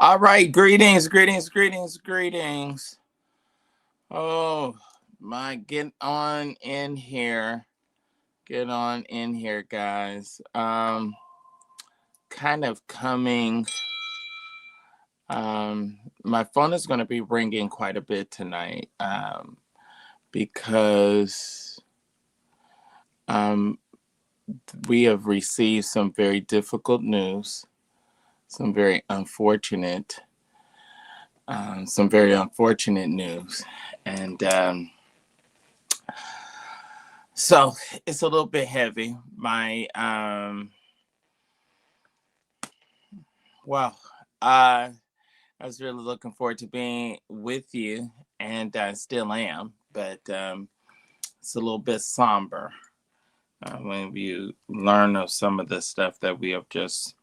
All right, greetings. Oh my, get on in here, guys. Kind of coming. My phone is going to be ringing quite a bit tonight. Because um, we have received some very difficult news, some very unfortunate, news, and so it's a little bit heavy. Well, I was really looking forward to being with you, and I still am, but it's a little bit somber when you learn of some of the stuff that we have just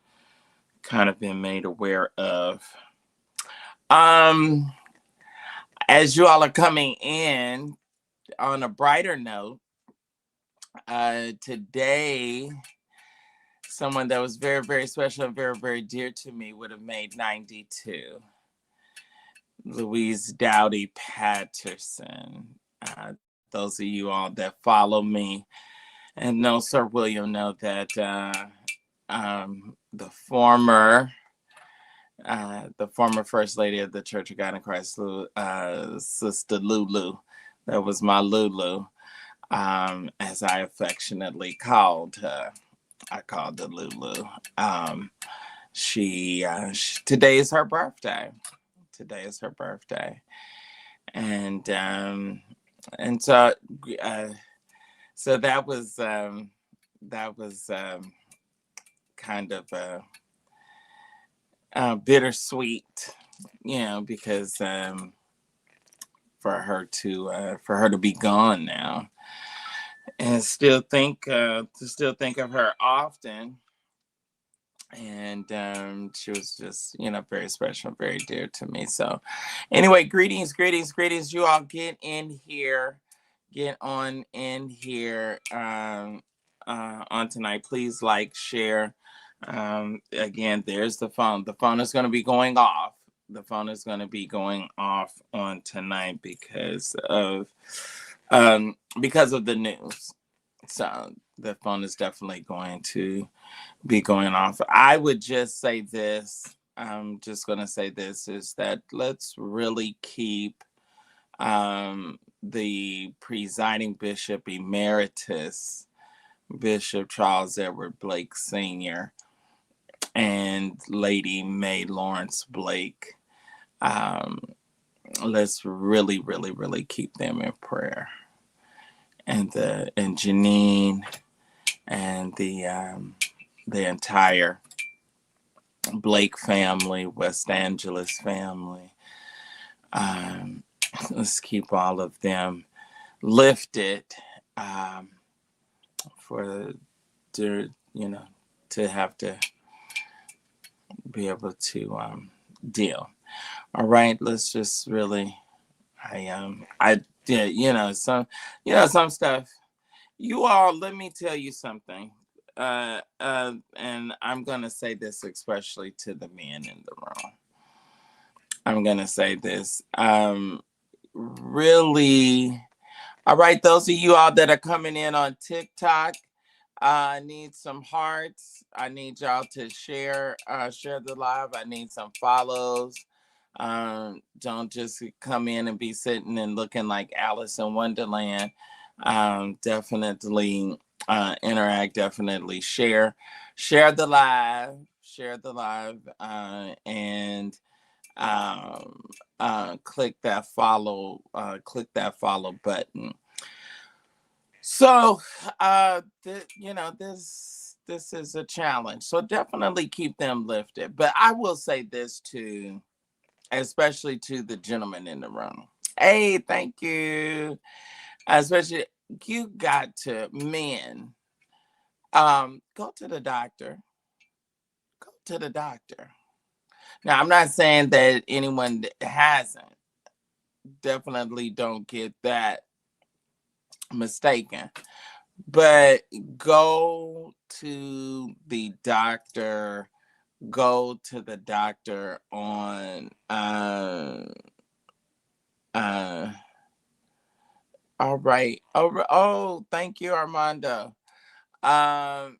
kind of been made aware of. Um, as you all are coming in, on a brighter note, today, someone that was very, very special and very, very dear to me would have made 92. Louise Dowdy Patterson. Those of you all that follow me and know Sir William know that the former First Lady of the Church of God in Christ, Sister Lulu, that was my Lulu, as I affectionately called her. I called her Lulu. Today is her birthday. And so that was kind of bittersweet, because for her to be gone now, and still think of her often. And she was just, very special, very dear to me. So anyway, greetings. You all get on in here on tonight. Please like, share. Again, there's the phone. The phone is going to be going off. On tonight because of the news. So the phone is definitely going to be going off. I would just say this. I'm just going to say this, is that let's really keep the presiding Bishop Emeritus, Bishop Charles Edward Blake Sr., and Lady May Lawrence Blake. Let's really, really, really keep them in prayer. And Janine and the entire Blake family, West Angeles family. Let's keep all of them lifted for to have to be able to deal. All right, let's just really. I did, some stuff. You all, let me tell you something. And I'm gonna say this especially to the men in the room. I'm gonna say this. Really. All right, those of you all that are coming in on TikTok, I need some hearts. I need y'all to share the live. I need some follows. Don't just come in and be sitting and looking like Alice in Wonderland. Definitely interact. Definitely share the live. And click that follow. Click that follow button. So, this is a challenge. So definitely keep them lifted. But I will say this too, especially to the gentleman in the room. Hey, thank you. Especially, you got to, men, go to the doctor. Now, I'm not saying that anyone that hasn't. Definitely don't get that mistaken. But go to the doctor go to the doctor on all right. Oh, thank you, Armando. Go.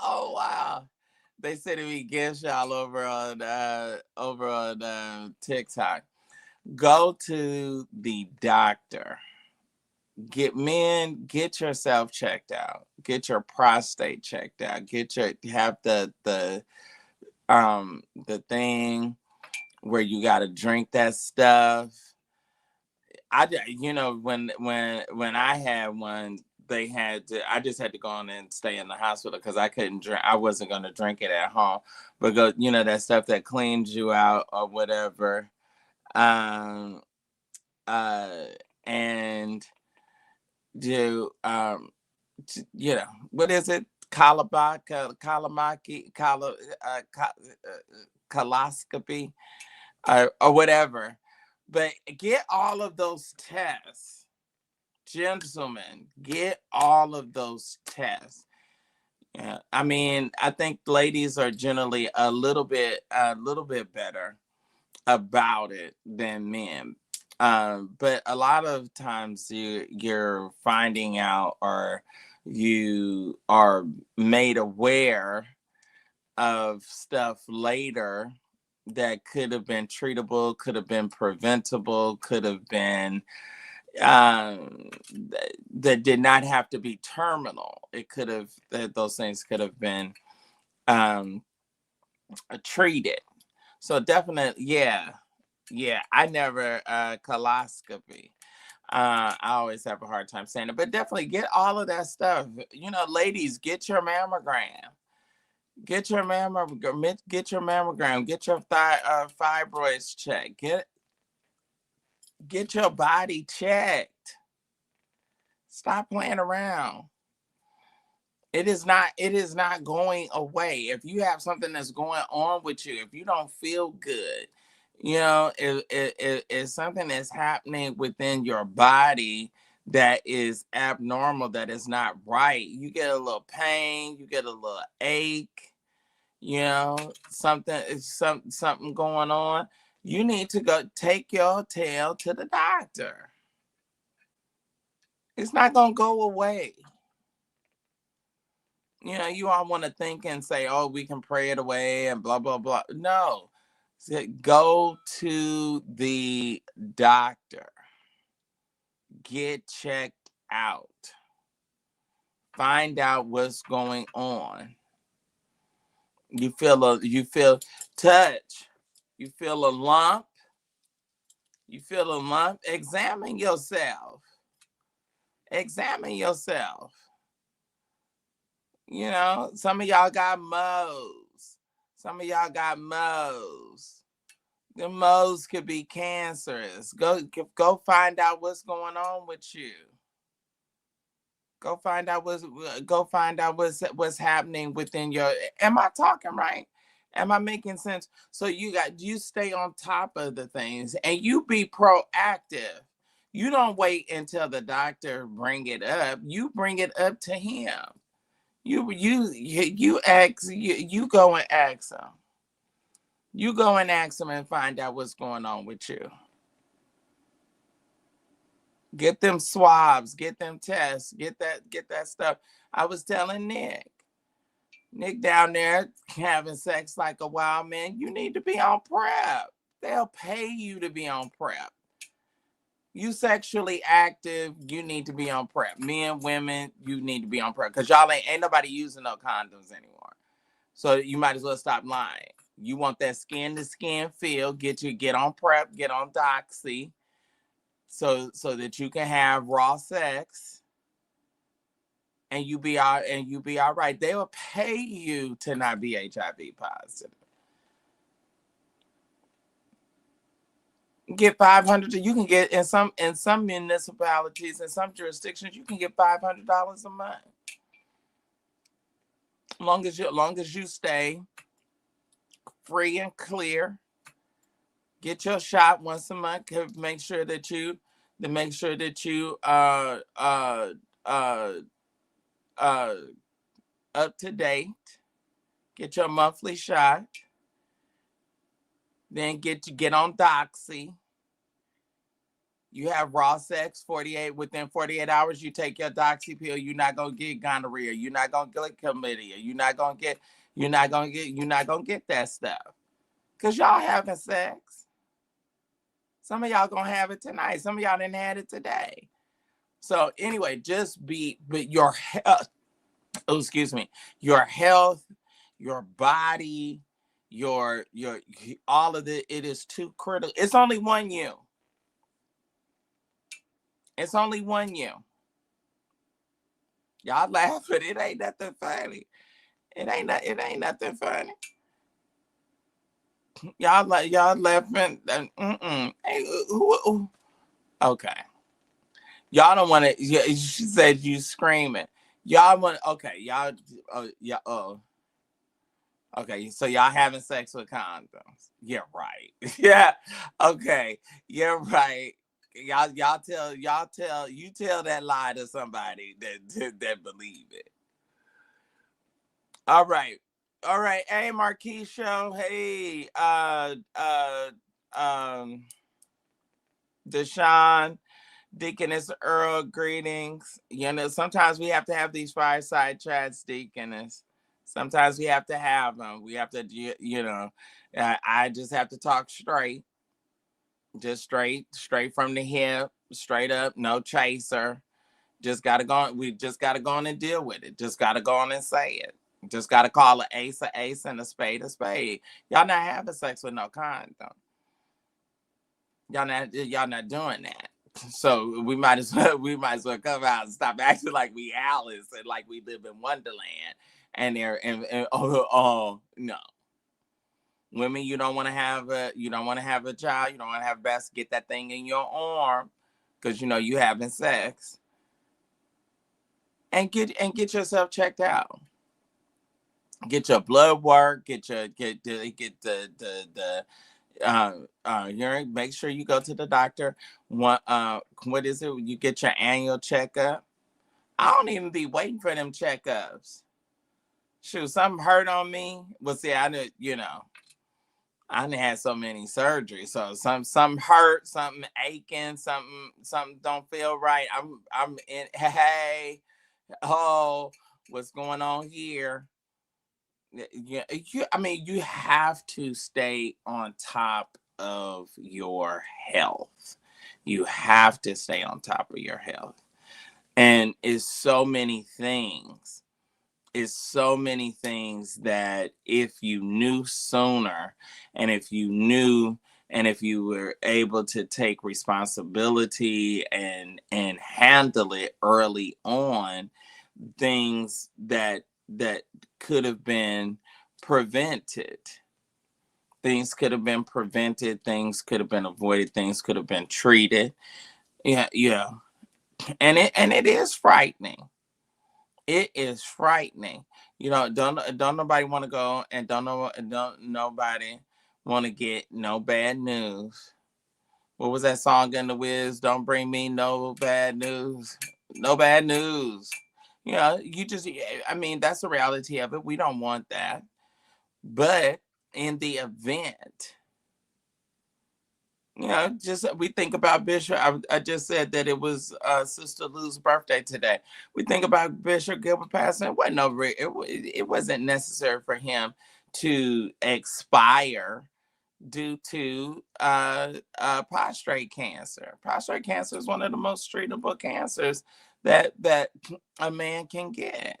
Oh wow. They said we get y'all over on TikTok. Go to the doctor. Get yourself checked out. Get your prostate checked out. Have the thing where you got to drink that stuff. When I had one, I just had to go on and stay in the hospital because I couldn't drink. I wasn't going to drink it at home, but go, that stuff that cleans you out or whatever. Um, uh, and do, what is it? Coloscopy, or whatever. But get all of those tests. Gentlemen, get all of those tests. Yeah, I mean, I think ladies are generally a little bit better about it than men. But a lot of times you're finding out, or you are made aware of stuff later that could have been treatable, could have been preventable, could have been that did not have to be terminal. It could have, those things could have been treated. So definitely, yeah. I never coloscopy. I always have a hard time saying it, but definitely get all of that stuff. Ladies, get your mammogram. Get your mammogram. Get your mammogram. Get your fibroids checked. Get your body checked. Stop playing around. It is not going away. If you have something that's going on with you, if you don't feel good, if something is happening within your body that is abnormal, that is not right, you get a little pain, you get a little ache, something going on, you need to go take your tail to the doctor. It's not going to go away. You all want to think and say, oh, we can pray it away and blah, blah, blah. No. Go to the doctor. Get checked out. Find out what's going on. You feel touch. You feel a lump. Examine yourself. Some of y'all got moles. The moles could be cancerous. Go find out what's going on with you. Go find out what's happening within your. Am I talking right? Am I making sense? So you stay on top of the things and you be proactive. You don't wait until the doctor bring it up. You bring it up to him. You ask, you go and ask him. You go and ask him and find out what's going on with you. Get them swabs, get them tests, get that stuff. I was telling Nick down there having sex like a wild man, you need to be on PrEP. They'll pay you to be on PrEP. You sexually active, you need to be on PrEP. Men, women, you need to be on PrEP because y'all ain't nobody using no condoms anymore. So you might as well stop lying. You want that skin to skin feel, get on PrEP, get on Doxy, so that you can have raw sex and you be all right. They will pay you to not be HIV positive. Get 500. You can get in some municipalities, in some jurisdictions, you can get $500 a month. Long as you stay free and clear. Get your shot once a month. Make sure that you up to date. Get your monthly shot. Then get on Doxy. You have raw sex within 48 hours, you take your Doxy pill, you're not gonna get gonorrhea, you're not gonna get chlamydia, you're not gonna get that stuff. Cause y'all having sex. Some of y'all gonna have it tonight. Some of y'all didn't have it today. So anyway, but your health, your health, your body, your all of it is too critical. It's only one you. It's only one you. Y'all laughing. It ain't nothing funny. It ain't nothing funny. Y'all laughing. Hey, who? Okay. Y'all don't want to. She said you screaming. Y'all want. Okay. Y'all. Yeah. Oh. Okay. So y'all having sex with condoms? Yeah. Right. Yeah. Okay. You're right. Y'all tell that lie to somebody that believe it. All right. Hey, Marquisha. Hey, Deshaun, Deaconess Earl, greetings. You know, sometimes we have to have these fireside chats, Deaconess. Sometimes we have to have them. We have to, I just have to talk straight. Just straight from the hip, straight up, no chaser. Just gotta go. We just gotta go on and deal with it. Just gotta go on and say it. Just gotta call an ace a ace and a spade a spade. Y'all not having sex with no condom. Y'all not doing that. So we might as well come out and stop acting like we Alice and like we live in Wonderland. And no. Women, you don't want to have a child. You don't want to have best get that thing in your arm because you having sex. And get yourself checked out. Get your blood work. Get the urine. Make sure you go to the doctor. What is it? You get your annual checkup. I don't even be waiting for them checkups. Shoot, something hurt on me. Well, see, I done had so many surgeries. So some hurt, something aching, something don't feel right. I'm in. Hey, oh, what's going on here? Yeah, you have to stay on top of your health. You have to stay on top of your health. And it's so many things. It's so many things that if you knew sooner, and if you were able to take responsibility and handle it early on, things that could have been prevented. Things could have been prevented, things could have been avoided, things could have been treated. Yeah. And it is frightening. It is frightening. Don't nobody want to go, and don't nobody want to get no bad news. What was that song in the Wiz? Don't bring me no bad news. No bad news. That's the reality of it. We don't want that. But in the event, we think about Bishop. I just said that it was Sister Lou's birthday today. We think about Bishop Gilbert passing. It wasn't necessary for him to expire due to prostate cancer. Prostate cancer is one of the most treatable cancers that a man can get.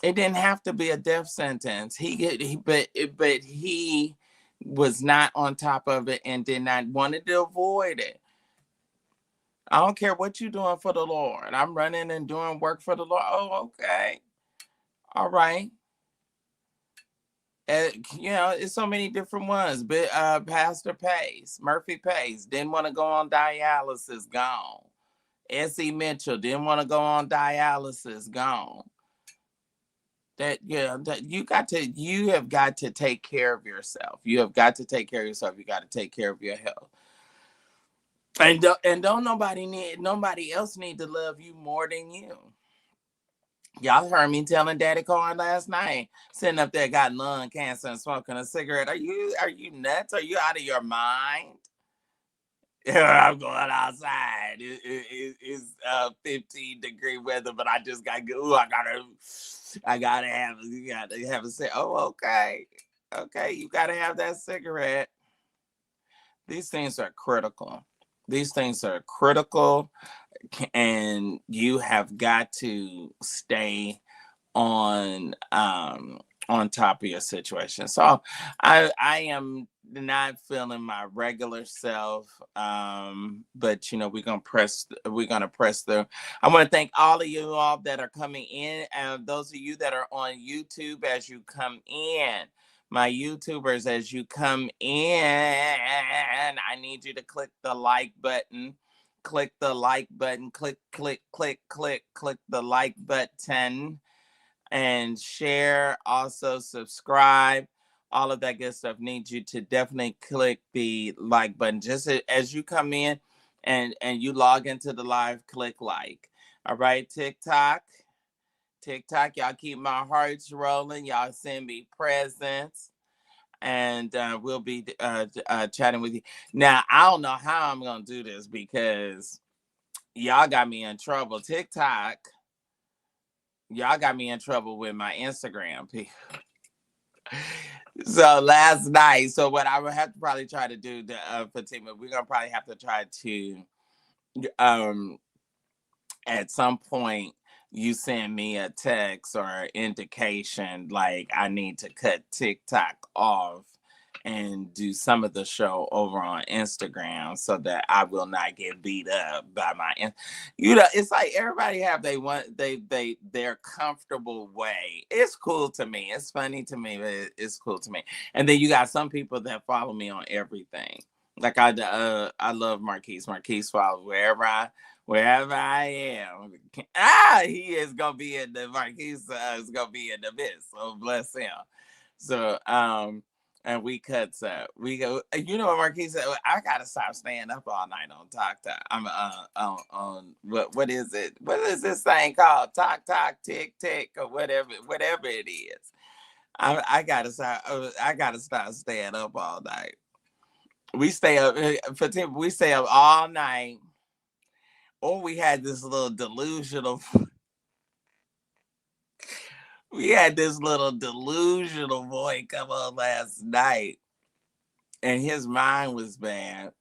It didn't have to be a death sentence. But he was not on top of it and did not wanted to avoid it. I don't care what you're doing for the Lord. I'm running and doing work for the Lord. Oh, okay. All right. It's so many different ones. But Pastor Pace, Murphy Pace, didn't want to go on dialysis, gone. S.E. Mitchell didn't want to go on dialysis, gone. You have got to take care of yourself. You have got to take care of yourself. You got to take care of your health. And don't nobody else need to love you more than you. Y'all heard me telling Daddy Corn last night, sitting up there got lung cancer and smoking a cigarette. Are you nuts? Are you out of your mind? I'm going outside. It's 15-degree weather, but I just got good. I gotta have. You gotta have a cigarette. Oh, okay, okay. You gotta have that cigarette. These things are critical. These things are critical, and you have got to stay on top of your situation. So I am not feeling my regular self, but we're gonna press through. I want to thank all of you all that are coming in, and those of you that are on YouTube. As you come in, my YouTubers, as you come in, I need you to click the like button. Click the like button. Click the like button, and share, also subscribe, all of that good stuff. Need you to definitely click the like button. Just as you come in and you log into the live, click like. All right, TikTok, y'all keep my hearts rolling. Y'all send me presents, and we'll be chatting with you. Now, I don't know how I'm going to do this because y'all got me in trouble. TikTok, y'all got me in trouble with my Instagram. So last night, so what I would have to probably try to do, Fatima, we're gonna probably have to try to, at some point, you send me a text or indication like I need to cut TikTok off and do some of the show over on Instagram so that I will not get beat up by my, it's like everybody have their comfortable way. It's cool to me. It's funny to me, but it's cool to me. And then you got some people that follow me on everything. Like I love Marquise. Marquise follows wherever I am. He is gonna be in the Marquise is gonna be in the midst. So bless him. So and we cuts up. We go. You know what Marquise said? I gotta stop staying up all night on TikTok. I'm on what is it? What is this thing called? TikTok, tick tick, or whatever it is. I gotta stop. I gotta stop staying up all night. We stay up we stay up all night. Or we had this little delusional. We had this little delusional boy come on last night, and his mind was bad.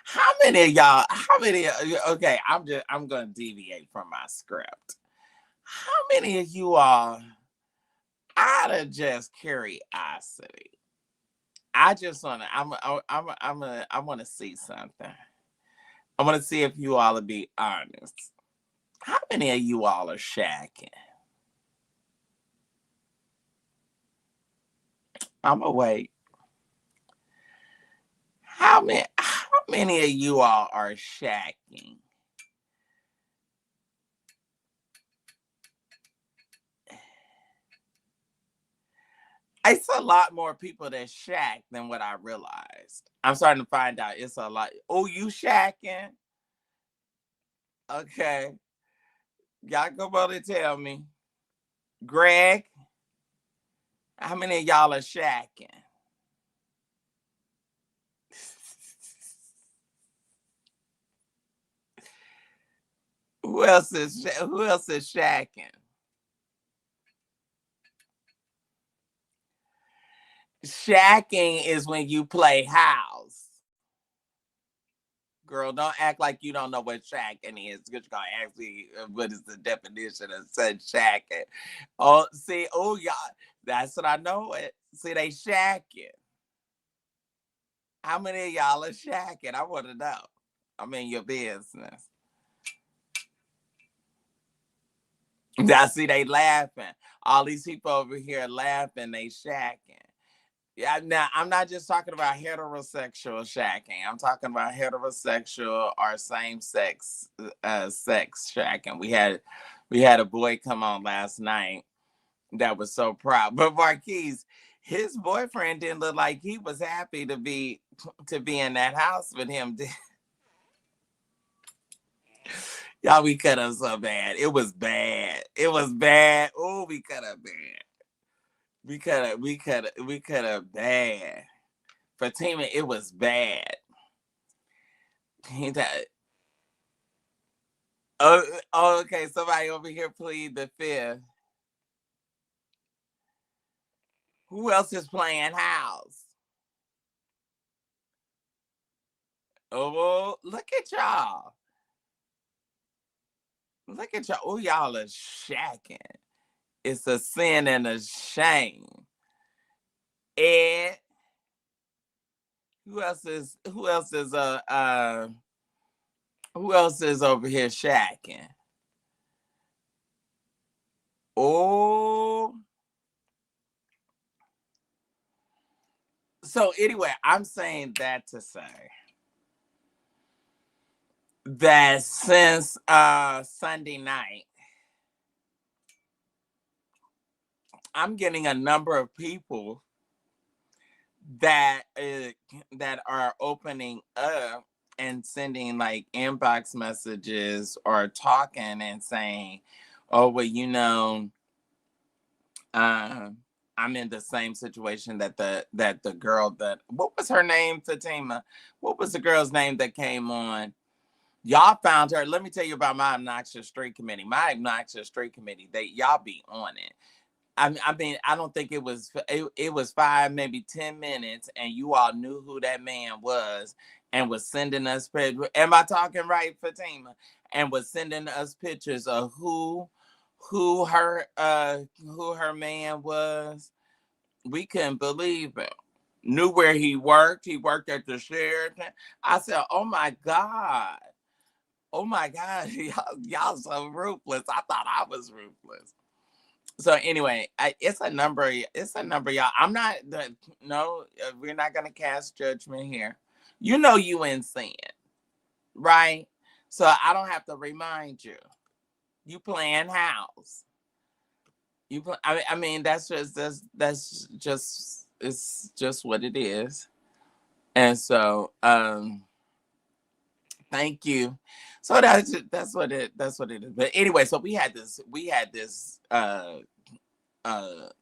How many of y'all? Okay, I'm gonna deviate from my script. How many of you all, out of just curiosity, I just wanna, I wanna see something. I wanna see if you all will be honest. How many of you all are shacking? I'm gonna wait. How many of you all are shacking? It's a lot more people that shack than what I realized. I'm starting to find out it's a lot. Oh, you shacking? Okay. Y'all come on and tell me. Greg, how many of y'all are shacking? Who else is shacking? Shacking is when you play house. Girl, don't act like you don't know what shacking is. Because you're gonna ask me what is the definition of such shacking. Oh, see, oh y'all, that's what I know it. See, they shacking. How many of y'all are shacking? I want to know. I'm in your business. I see they laughing. All these people over here laughing, they shacking. Yeah, now I'm not just talking about heterosexual shacking. I'm talking about heterosexual or same sex sex shacking. We had a boy come on last night that was so proud. But Marquise, his boyfriend didn't look like he was happy to be in that house with him. Y'all, we cut up so bad. It was bad. It was bad. Oh, we cut up bad. We cut up bad. Fatima, it was bad. Oh, okay. Somebody over here plead the fifth. Who else is playing house? Oh, look at y'all. Look at y'all. Oh, y'all are shacking. It's a sin and a shame. Ed, who else is who else is over here shacking? Oh. So anyway, I'm saying that to say that since Sunday night, I'm getting a number of people that are opening up and sending like inbox messages or talking and saying, "Oh, well, you know, I'm in the same situation that the girl that what was her name, Fatima? What was the girl's name that came on? Y'all found her. Let me tell you about my obnoxious street committee. My obnoxious street committee, y'all be on it. I mean, I don't think it was 5, maybe 10 minutes, and you all knew who that man was and was sending us pictures. Am I talking right, Fatima? And was sending us pictures of who her man was. We couldn't believe it. Knew where he worked. He worked at the Sheraton. I said, "Oh my God. Oh my God, y'all so ruthless." I thought I was ruthless. So anyway, it's a number, y'all. I'm not, no, we're not going to cast judgment here. You know you in sin, right? So I don't have to remind you. You playing house. I mean, that's just, it's just what it is. And so, thank you. So that's what it is. But anyway, so we had this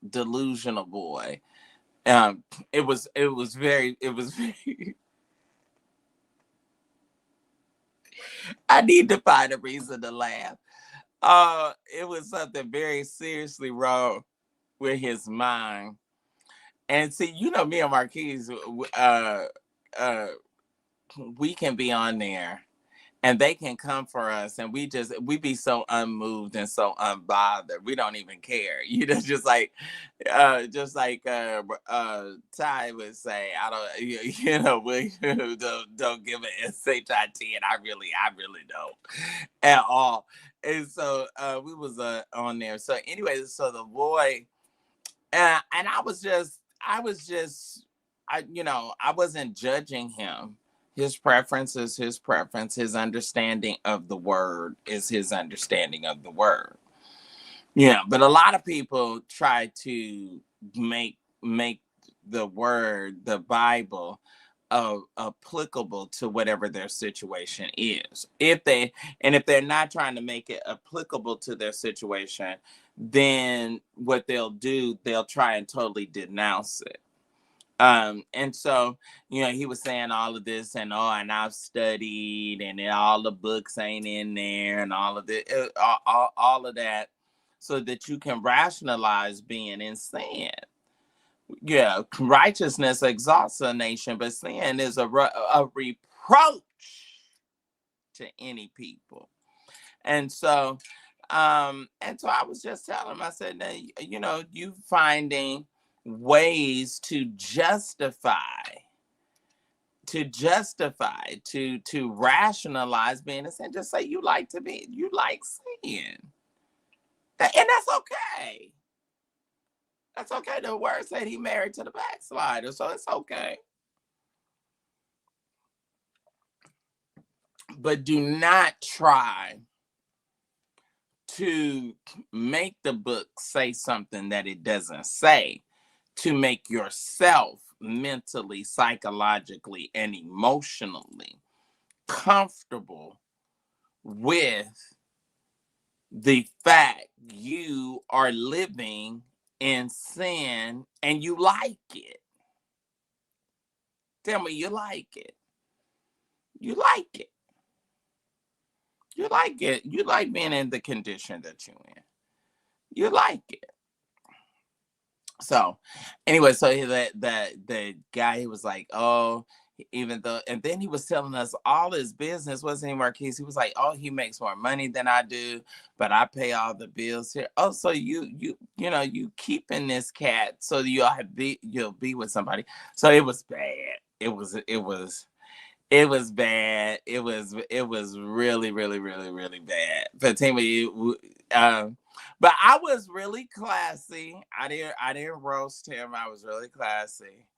delusional boy. It was very I need to find a reason to laugh. It was something very seriously wrong with his mind. And see, you know, me and Marquise, we can be on there and they can come for us, and we be so unmoved and so unbothered. We don't even care. You know, just like Ty would say, I don't, you know, we don't give an shit, and I really don't at all. And so we was on there. So anyway, so the boy, and I wasn't judging him. His preference is his preference. His understanding of the word is his understanding of the word. Yeah, but a lot of people try to make the word, the Bible, applicable to whatever their situation is. If they're not trying to make it applicable to their situation, then what they'll do, they'll try and totally denounce it. And so, you know, he was saying all of this and I've studied and all the books ain't in there and all of the all of that, so that you can rationalize being in sin. Yeah, righteousness exalts a nation, but sin is a reproach to any people. And so I was just telling him, I said, now, you know, you finding ways to justify, to rationalize being a sin. Just say you like sin. And that's okay. That's okay. The word said he married to the backslider, so it's okay. But do not try to make the book say something that it doesn't say, to make yourself mentally, psychologically, and emotionally comfortable with the fact you are living in sin and you like it. Tell me you like it. You like it. You like it. You like being in the condition that you're in. You like it. So anyway, so the guy, he was like, oh, even though, and then he was telling us all his business, wasn't he, Marquise? He was like, oh, he makes more money than I do, but I pay all the bills here. Oh, so you keeping this cat so you'll be with somebody. So it was bad. It was bad. It was really, really, really, really bad. Fatima, but I was really classy. I didn't roast him. I was really classy.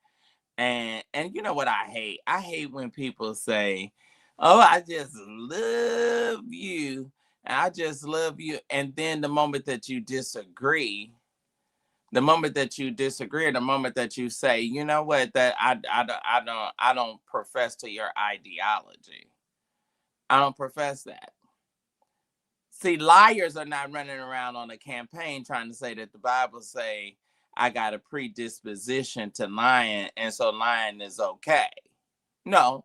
And you know what I hate? I hate when people say, "Oh, I just love you. I just love you." And then the moment that you disagree, the moment that you disagree, the moment that you say, you know what, that I don't profess to your ideology. I don't profess that. See, liars are not running around on a campaign trying to say that the Bible say I got a predisposition to lying, and so lying is okay. No,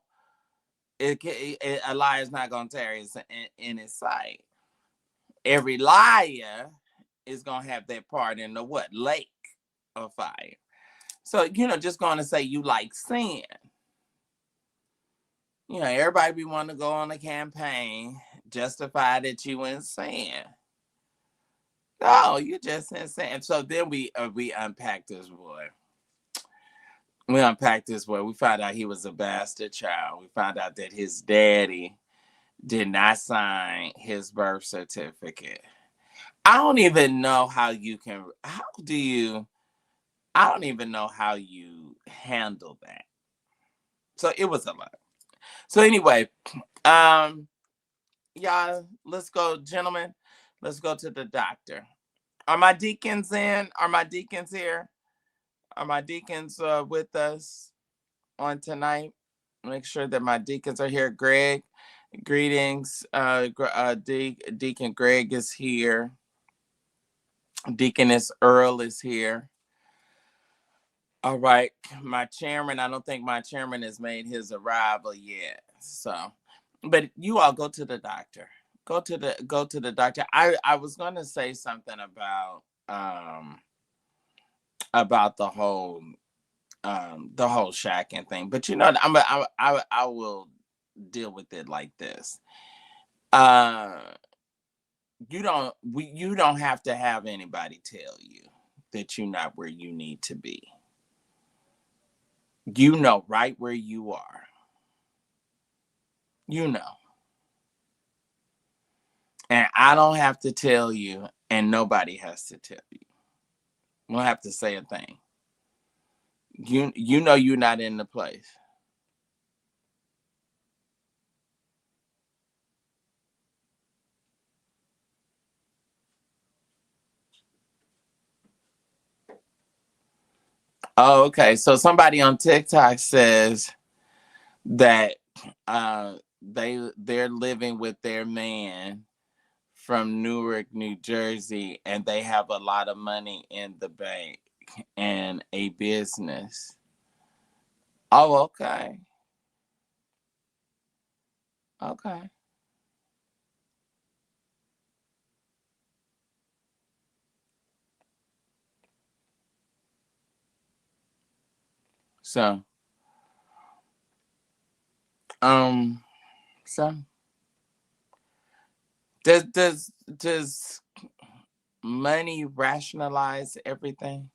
a liar is not going to tarry in his sight. Every liar is going to have their part in the what? Lake of fire. So, just going to say you like sin. Everybody be wanting to go on a campaign, justify that you in sin. No, you just insane. So then we unpacked this boy. We unpacked this boy. We found out he was a bastard child. We found out that his daddy did not sign his birth certificate. I don't even know how you can. How do you? I don't even know how you handle that. So it was a lot. So anyway, y'all, let's go, gentlemen. Let's go to the doctor. Are my deacons in? Are my deacons here? Are my deacons with us on tonight? Make sure that my deacons are here. Greg, greetings. Deacon Greg is here. Deaconess Earl is here. All right, my chairman. I don't think my chairman has made his arrival yet. So, but you all go to the doctor. Go to the doctor. I was going to say something about the whole shacking thing, but I will deal with it like this. You don't have to have anybody tell you that you're not where you need to be. You know right where you are. And I don't have to tell you, and nobody has to tell you. We don't have to say a thing. You know you're not in the place. Oh, okay. So somebody on TikTok says that they're living with their man from Newark, New Jersey, and they have a lot of money in the bank and a business. Oh, okay. Okay. So, um, so does money rationalize everything?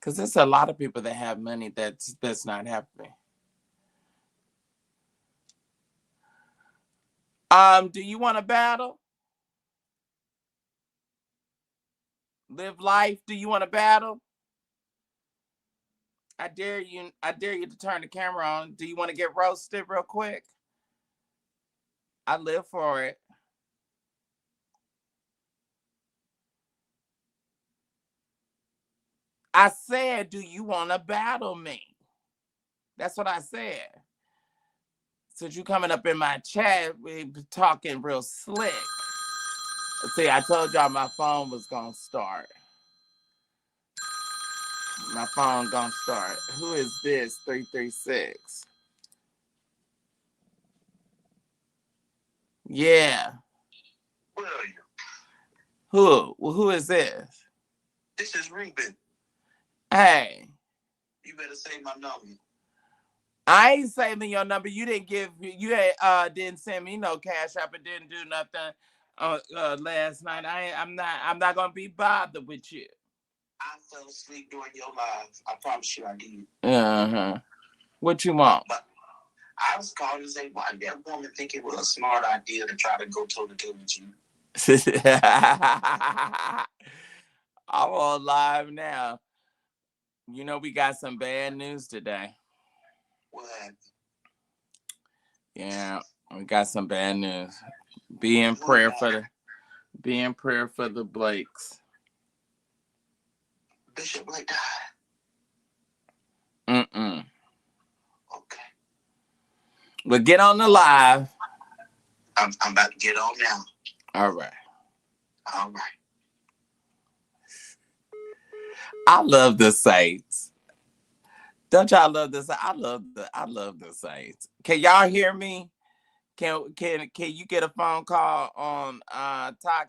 Because there's a lot of people that have money that's not happy. Do you want to battle? Live life? Do you want to battle? I dare you. I dare you to turn the camera on. Do you want to get roasted real quick? I live for it. I said, do you want to battle me? That's what I said. Since you coming up in my chat, we talking real slick. See, I told y'all my phone was gonna start. My phone gonna start. Who is this? 336. Yeah. William. Who? Well, who is this? This is Raven. Hey. You better say my number. I ain't saving your number. You didn't didn't send me no cash app and didn't do nothing last night. I'm not gonna be bothered with you. I fell asleep during your live. I promise you I did. Uh-huh. What you want? But I was calling to say, why did that woman think it was a smart idea to try to go toe-to-toe with you? I'm on live now. You know we got some bad news today. What happened? Yeah, we got some bad news. Be in prayer for the Blakes. Bishop Blake died. Mm-mm. Okay. Well, get on the live. I'm about to get on now. All right. All right. I love the Saints. Don't y'all love this? I love the Saints. Can y'all hear me? Can you get a phone call on Talk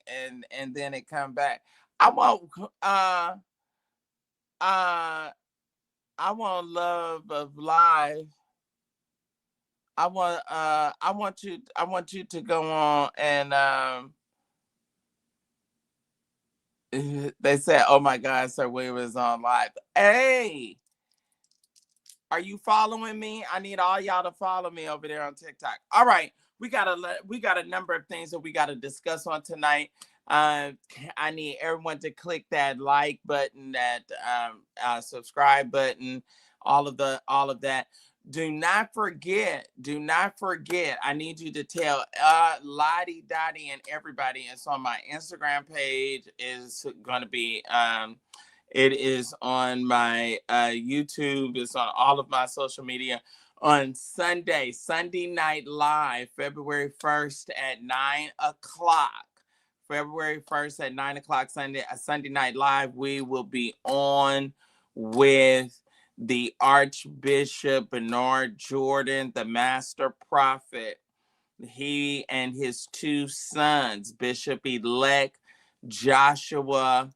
and then it come back? I want Love of Live. I want you to go on and they said, oh my God, Sir William is on live. Hey, are you following me? I need all y'all to follow me over there on TikTok. All right, we got a number of things that we got to discuss on tonight. I need everyone to click that like button, that subscribe button, all of that. Do not forget. I need you to tell Lottie, Dottie, and everybody. It's on my Instagram page. Is going to be it is on my YouTube. It's on all of my social media. On Sunday Night Live, February 1st at 9 o'clock. February 1st at 9 o'clock, Sunday Night Live, we will be on with the Archbishop Bernard Jordan, the Master Prophet. He and his two sons, Bishop-elect Joshua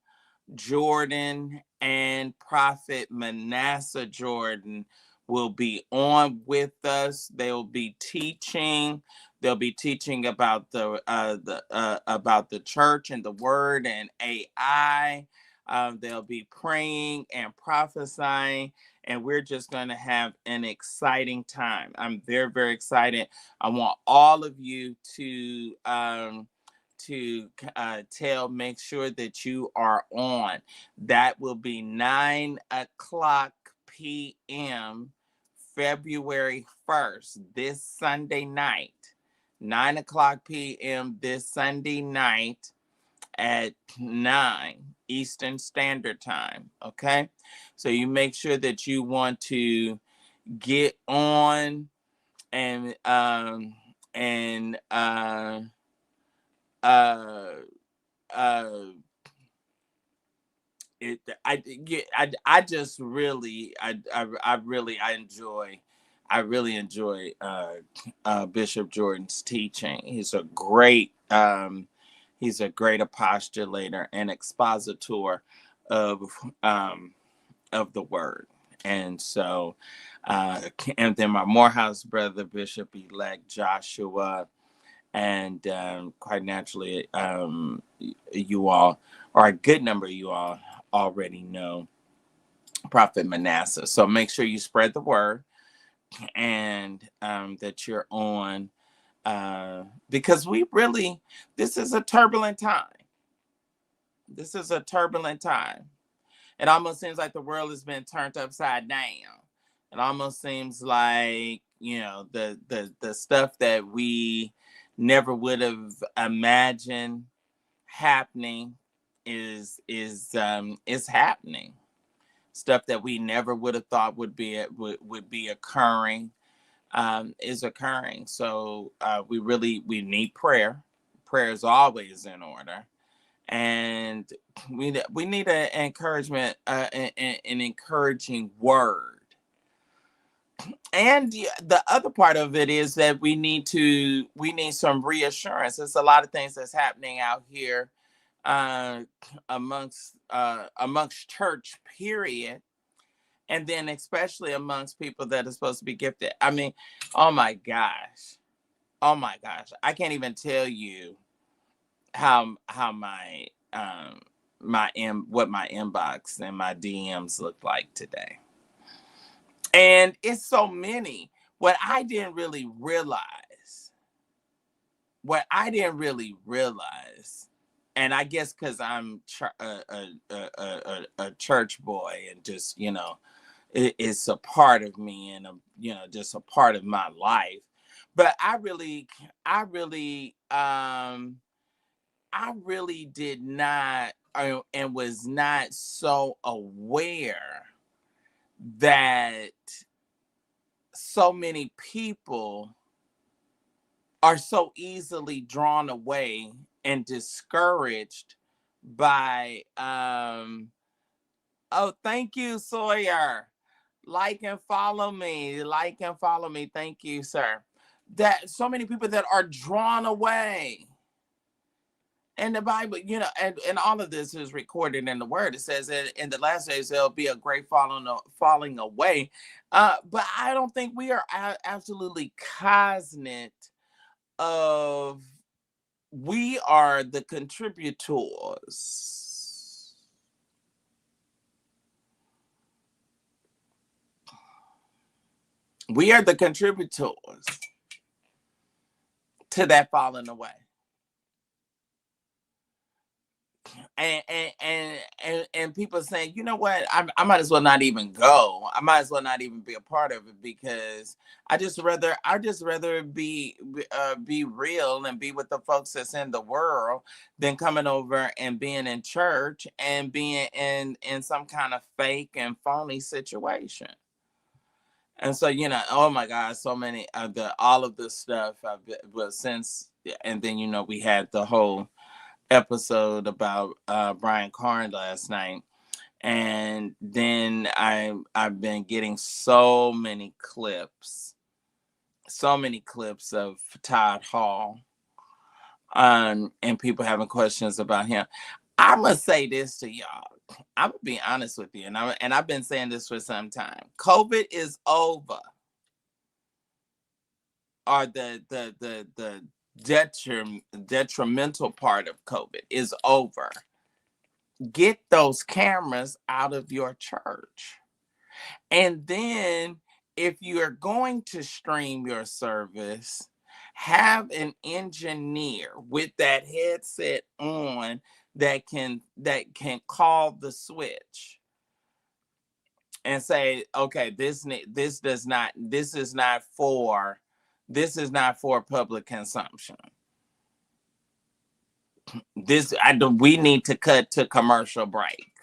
Jordan and Prophet Manasseh Jordan, will be on with us. They'll be teaching. They'll be teaching about the church and the word and AI. They'll be praying and prophesying, and we're just going to have an exciting time. I'm very, very excited. I want all of you to make sure that you are on. That will be 9 o'clock p.m. February 1st, this Sunday night. 9 o'clock p.m. this Sunday night at 9 Eastern Standard Time. Okay? So you make sure that you want to get on and I just really I really enjoy Bishop Jordan's teaching. He's a great apostolator and expositor of the word. And so and then my Morehouse brother, Bishop-elect Joshua, and quite naturally, you all, or a good number of you all, already know Prophet Manasseh. So make sure you spread the word and that you're on, because this is a turbulent time. This is a turbulent time. It almost seems like the world has been turned upside down. It almost seems like, the stuff that we never would have imagined happening is happening. Stuff that we never would have thought would be occurring is occurring. So we need prayer. prayer is always in order. And we need an encouragement, an encouraging word. And the other part of it is that we need some reassurance. There's a lot of things that's happening out here, uh, amongst church, period, and then especially amongst people that are supposed to be gifted. I mean, oh my gosh, I can't even tell you how my what my inbox and my DMs look like today. And it's so many. What I didn't really realize, and I guess because I'm a church boy, and just, it's a part of me, and just a part of my life. But I really did not, and was not so aware that so many people are so easily drawn away and discouraged by oh, thank you, Sawyer. Like and follow me. Thank you, sir. That so many people that are drawn away. And the Bible, and all of this is recorded in the word. It says that in the last days there'll be a great falling away. But I don't think we are absolutely cognizant of, we are the contributors. We are the contributors to that falling away. And people saying, you know what, I might as well not even go. I might as well not even be a part of it, because I just rather be real and be with the folks that's in the world than coming over and being in church and being in some kind of fake and phony situation. And so, oh my God, so many of all of this stuff was since, and then, we had the whole episode about Brian Carn last night, and then I've been getting so many clips of Todd Hall, and people having questions about him. I must say this to y'all. I'm gonna be honest with you, and I've been saying this for some time. COVID is over, or the detrimental part of COVID is over. Get those cameras out of your church. And then, if you are going to stream your service, have an engineer with that headset on that can call the switch and say, okay, this is not for public consumption. We need to cut to commercial break,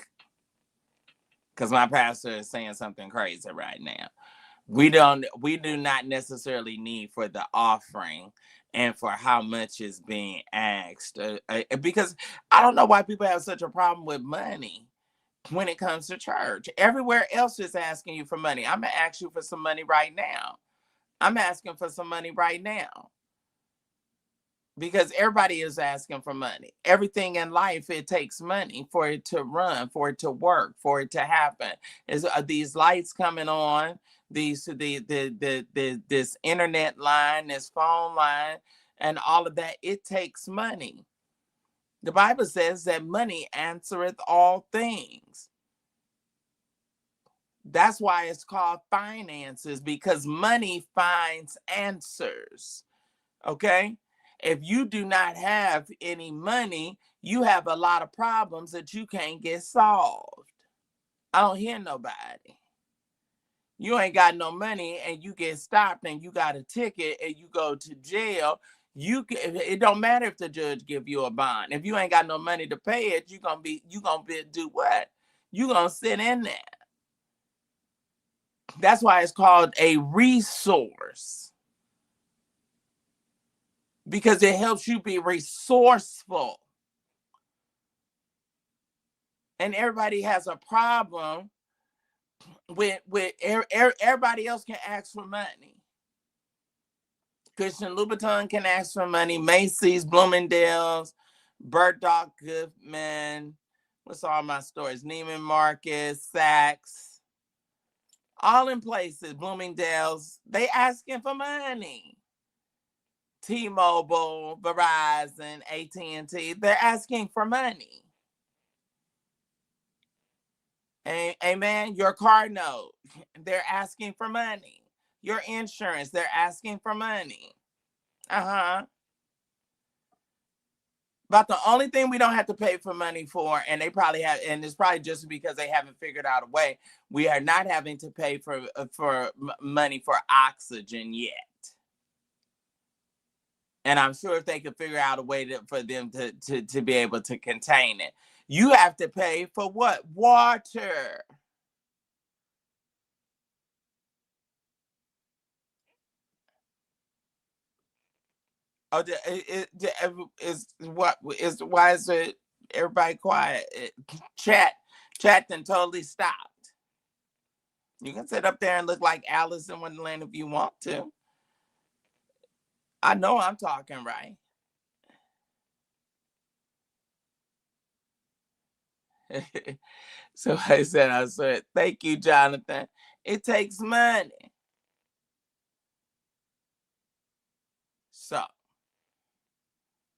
because my pastor is saying something crazy right now. We do not necessarily need for the offering and for how much is being asked, because I don't know why people have such a problem with money when it comes to church. Everywhere else is asking you for money. I'm gonna ask you for some money right now. I'm asking for some money right now, because everybody is asking for money. Everything in life, it takes money for it to run, for it to work, for it to happen. Is these lights coming on, this internet line, this phone line, and all of that? It takes money. The Bible says that money answereth all things. That's why it's called finances, because money finds answers. Okay? If you do not have any money, you have a lot of problems that you can't get solved. I don't hear nobody. You ain't got no money and you get stopped and you got a ticket and you go to jail. It don't matter if the judge give you a bond. If you ain't got no money to pay it, you gonna do what? You gonna sit in there. That's why it's called a resource. because it helps you be resourceful. And everybody has a problem with everybody else can ask for money. Christian Louboutin can ask for money. Macy's, Bloomingdale's, Bergdorf Goodman. What's all my stores? Neiman Marcus, Saks. All in places. Bloomingdale's. They asking for money. T-Mobile, Verizon, AT&T. They're asking for money. Amen. Your car note. They're asking for money. Your insurance. They're asking for money. About the only thing we don't have to pay for money for, and they probably have, and it's probably just because they haven't figured out a way, we are not having to pay for money for oxygen yet. And I'm sure if they could figure out a way for them to be able to contain it, you have to pay for what? Water. Oh, why is it everybody quiet? Chat then totally stopped. You can sit up there and look like Alice in Wonderland if you want to. I know I'm talking right. So I said, thank you, Jonathan. It takes money. So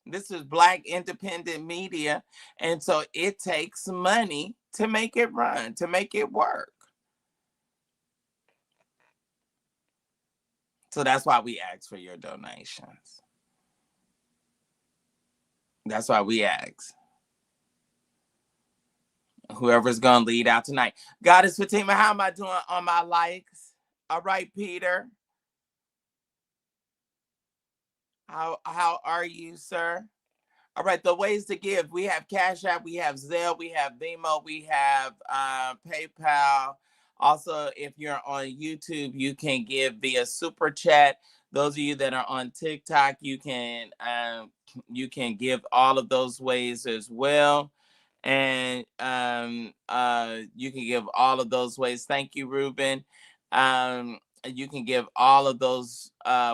this is Black independent media. And so it takes money to make it run, to make it work. So that's why we ask for your donations. That's why we ask. Whoever's going to lead out tonight. Goddess Fatima, how am I doing on my likes? All right, Peter. How are you, sir? All right, the ways to give. We have Cashapp, we have Zelle, we have Venmo, we have PayPal. Also, if you're on YouTube, you can give via Super Chat. Those of you that are on TikTok, you can give all of those ways as well. And you can give all of those ways. Thank you, Ruben. You can give all of those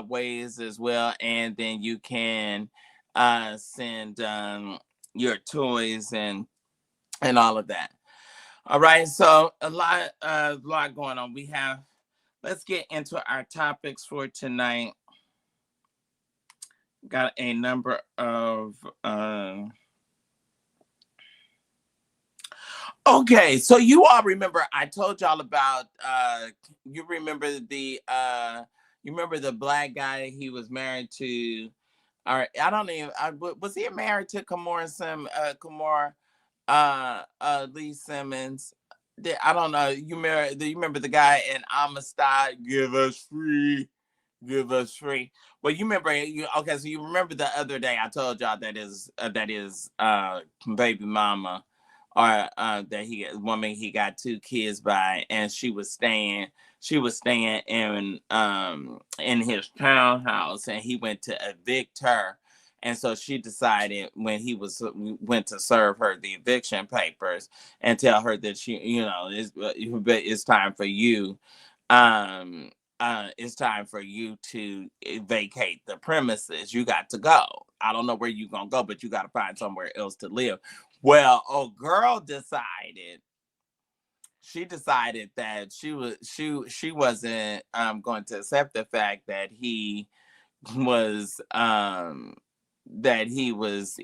ways as well, and then you can send your toys and all of that. All right, so a lot going on. Let's get into our topics for tonight. Got a number of okay, so you all remember I told y'all about you remember the black guy he was married to. All right, I don't even was he married to Kimora Lee Simmons? I don't know. You remember the guy in Amistad? Give us free. Well, you remember okay, so you remember the other day I told y'all that is baby mama, or that woman he got 2 kids by, and she was staying in his townhouse, and he went to evict her. And so she decided when he went to serve her the eviction papers and tell her that it's time for you it's time for you to vacate the premises. You got to go. I don't know where you're going to go, but you got to find somewhere else to live. Well, a girl decided that she wasn't going to accept the fact that he was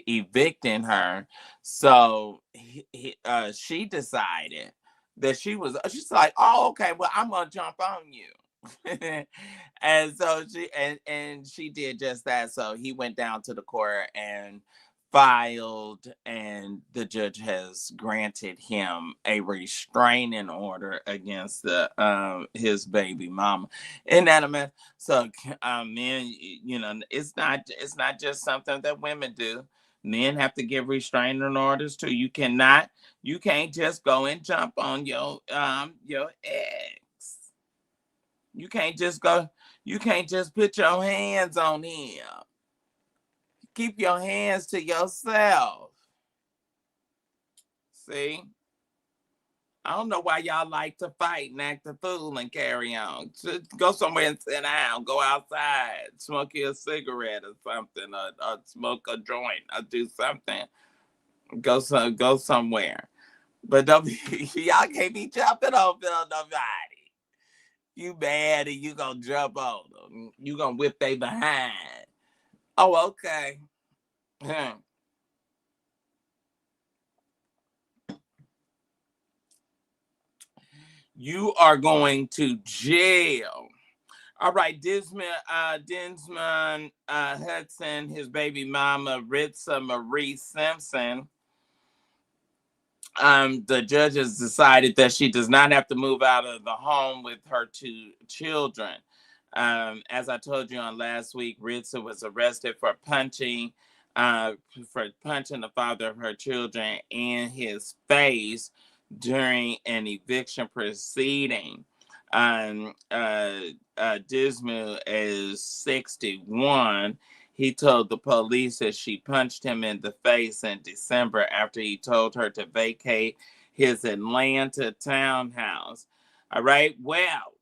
evicting her. So she decided that she's like, oh, okay, well, I'm gonna jump on you. And so she did just that. So he went down to the court and filed, and the judge has granted him a restraining order against his baby mama. Isn't that a mess? So men, it's not just something that women do. Men have to give restraining orders too. You can't just go and jump on your ex. You can't just put your hands on him. keep your hands to yourself. See? I don't know why y'all like to fight and act a fool and carry on. Just go somewhere and sit down. Go outside. Smoke you a cigarette or something. Or smoke a joint. Or do something. Go somewhere. But don't be, y'all can't be jumping over nobody. You mad and you gonna jump on them. You gonna whip they behind. Oh, okay. You are going to jail. All right, Djimon Hounsou, his baby mama, Ritza Marie Simpson. The judge has decided that she does not have to move out of the home with her 2 children. As I told you on last week, Ritza was arrested for punching the father of her children in his face during an eviction proceeding. Djimon is 61. He told the police that she punched him in the face in December after he told her to vacate his Atlanta townhouse. All right. Well,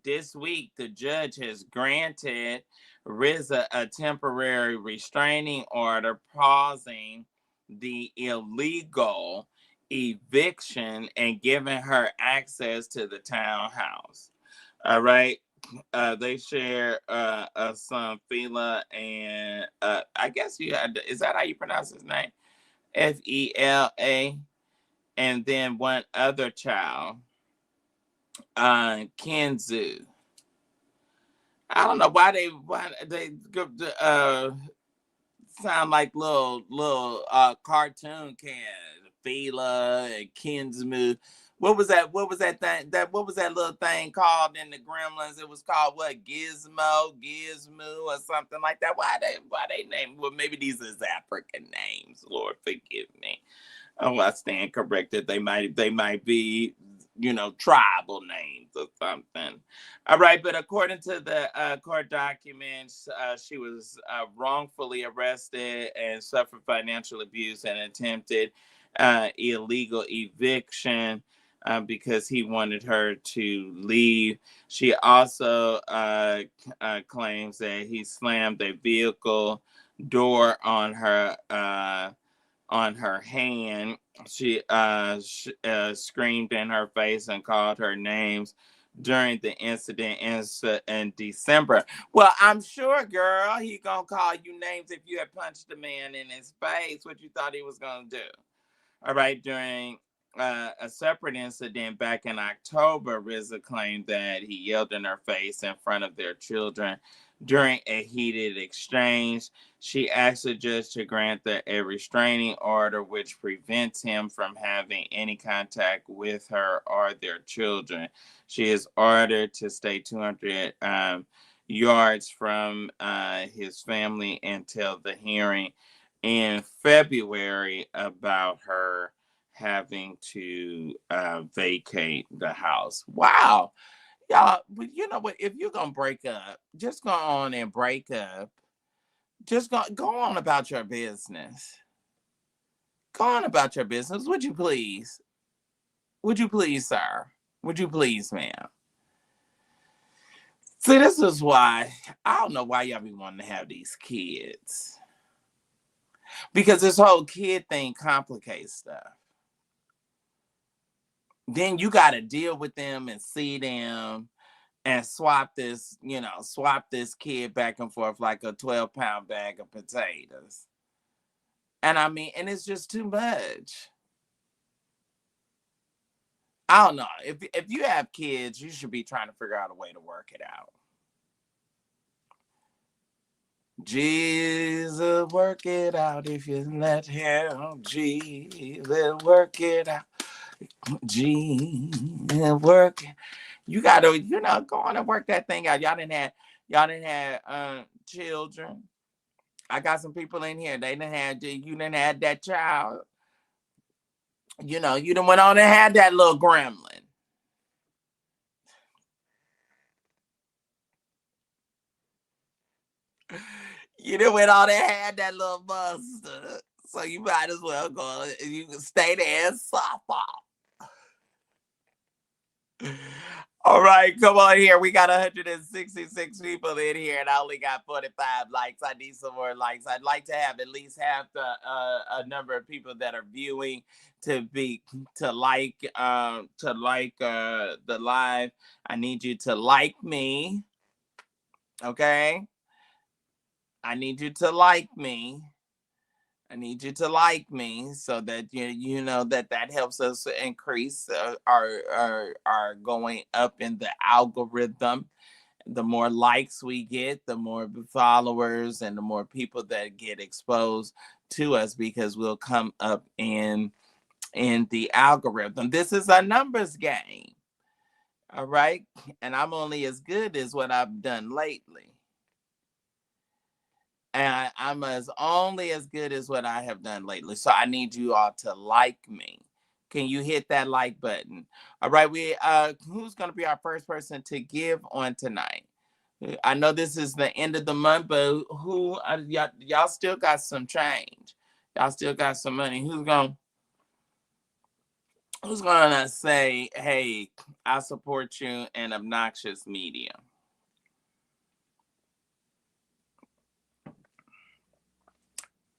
this week, the judge has granted Rizza a temporary restraining order, pausing the illegal eviction and giving her access to the townhouse. All right. They share a son, Fela, and I guess is that how you pronounce his name? Fela, and then one other child, Kenzu. I don't know why they sound like little cartoon kids, Fela and Kinsmu. What was that? What was that thing? What was that little thing called in the Gremlins? It was called what? Gizmo, or something like that. Why they name? Well, maybe these is African names. Lord forgive me. Oh, I stand corrected. They might be, tribal names or something. All right, but according to the court documents, she was wrongfully arrested and suffered financial abuse and attempted illegal eviction because he wanted her to leave. She also claims that he slammed a vehicle door on her hand. She screamed in her face and called her names during the incident in December. Well, I'm sure, girl, he gonna call you names if you had punched the man in his face. What you thought he was gonna do? All right, during a separate incident back in October, Rizza claimed that he yelled in her face in front of their children during a heated exchange. She asked the judge to grant a restraining order which prevents him from having any contact with her or their children. She is ordered to stay 200 yards from his family until the hearing in February about her having to vacate the house. Wow. Y'all, but you know what? If you're going to break up, just go on and break up. Just go on about your business. Go on about your business. Would you please? Would you please, sir? Would you please, ma'am? See, this is why I don't know why y'all be wanting to have these kids. Because this whole kid thing complicates stuff. Then you got to deal with them and see them and swap this kid back and forth like a 12-pound bag of potatoes. And I mean, and it's just too much. I don't know. If you have kids, you should be trying to figure out a way to work it out. Jesus, work it out if you let him. Jesus, work it out. Jesus, work it. You gotta, go on and work that thing out. Y'all didn't have children. I got some people in here. You didn't have that child. You done went on and had that little gremlin. You done went on and had that little mustard. So you might as well go. You can stay there and softball. All right, come on here. We got 166 people in here, and I only got 45 likes. I need some more likes. I'd like to have at least half the a number of people that are viewing to like the live. I need you to like me, okay? I need you to like me. I need you to like me so that you know that helps us increase our going up in the algorithm. The more likes we get, the more followers and the more people that get exposed to us, because we'll come up in the algorithm. This is a numbers game. All right. And I'm only as good as what I've done lately. And I'm only as good as what I have done lately. So I need you all to like me. Can you hit that like button? All right, who's gonna be our first person to give on tonight? I know this is the end of the month, but y'all still got some change. Y'all still got some money. Who's gonna say, hey, I support you in Obnoxious Media?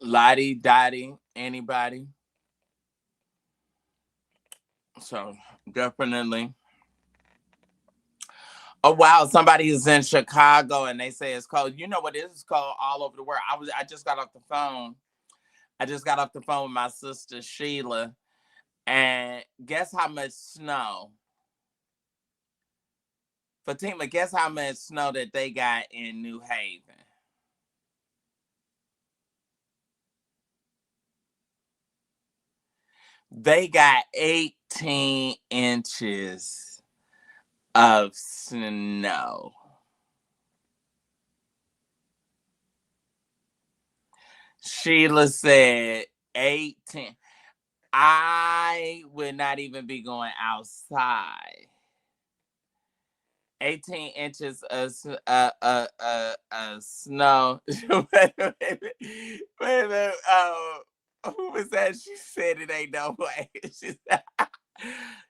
Lottie, Dottie, anybody? So definitely. Oh wow, somebody is in Chicago and they say it's cold. You know what? It is cold all over the world. I just got off the phone. I just got off the phone with my sister Sheila, and guess how much snow? Fatima, guess how much snow that they got in New Haven? They got 18 inches of snow. Sheila said 18. I would not even be going outside. 18 inches of snow. Wait a minute. Wait a minute. Who was that? She said it ain't no way. She said,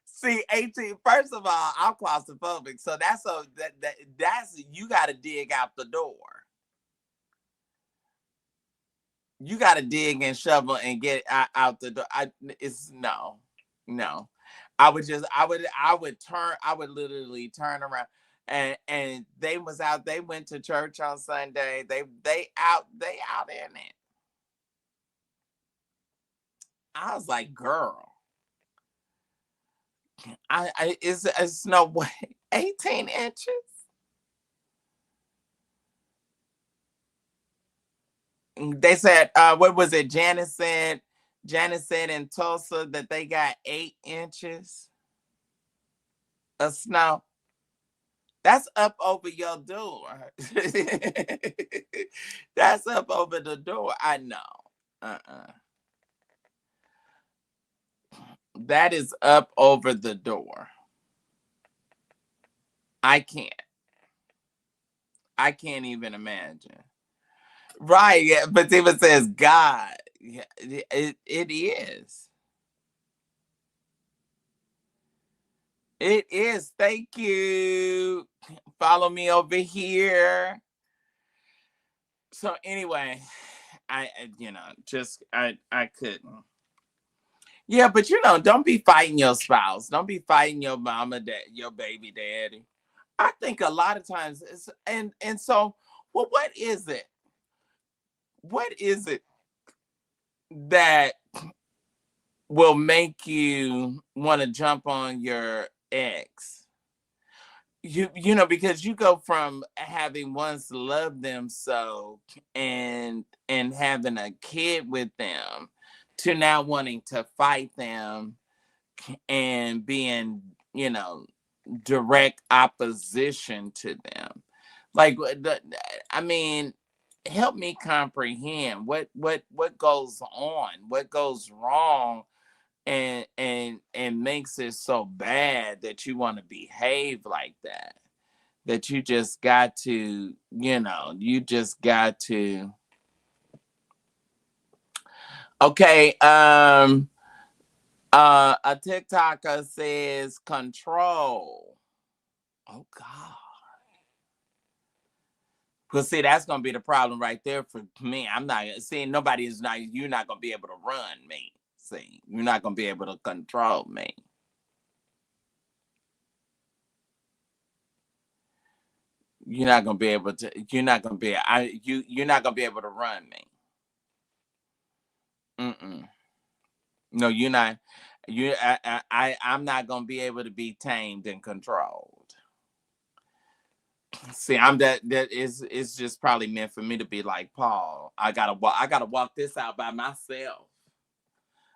see, 18. First of all, I'm claustrophobic, so that's you got to dig out the door. You got to dig and shovel and get out the door. It's no, no. I would literally turn around. And they was out. They went to church on Sunday. They out in it. I was like, girl, it's no way. 18 inches. They said, what was it? Janice said in Tulsa that they got 8 inches of snow. That's up over your door. That's up over the door. I know. That is up over the door. I can't. I can't even imagine. Right. Yeah, but even says God. Yeah, it is. It is. Thank you. Follow me over here. So anyway, I I couldn't. Yeah, but don't be fighting your spouse. Don't be fighting your mama, your baby daddy. I think a lot of times and so well, what is it? What is it that will make you want to jump on your ex? Because you go from having once loved them so and having a kid with them to now wanting to fight them and being, direct opposition to them. Like, I mean, help me comprehend what goes on, what goes wrong, and makes it so bad that you want to behave like that. That you just got to, you just got to. Okay. A TikToker says control. Oh God. Because see, that's gonna be the problem right there for me. I'm not seeing nobody is not. You're not gonna be able to run me. See, you're not gonna be able to control me. You're not gonna be able to. You're not gonna be. You're not gonna be able to run me. Mm-mm. No, you're not. You. I'm not gonna be able to be tamed and controlled. See, I'm that. That is. It's just probably meant for me to be like Paul. I gotta walk. I gotta walk this out by myself.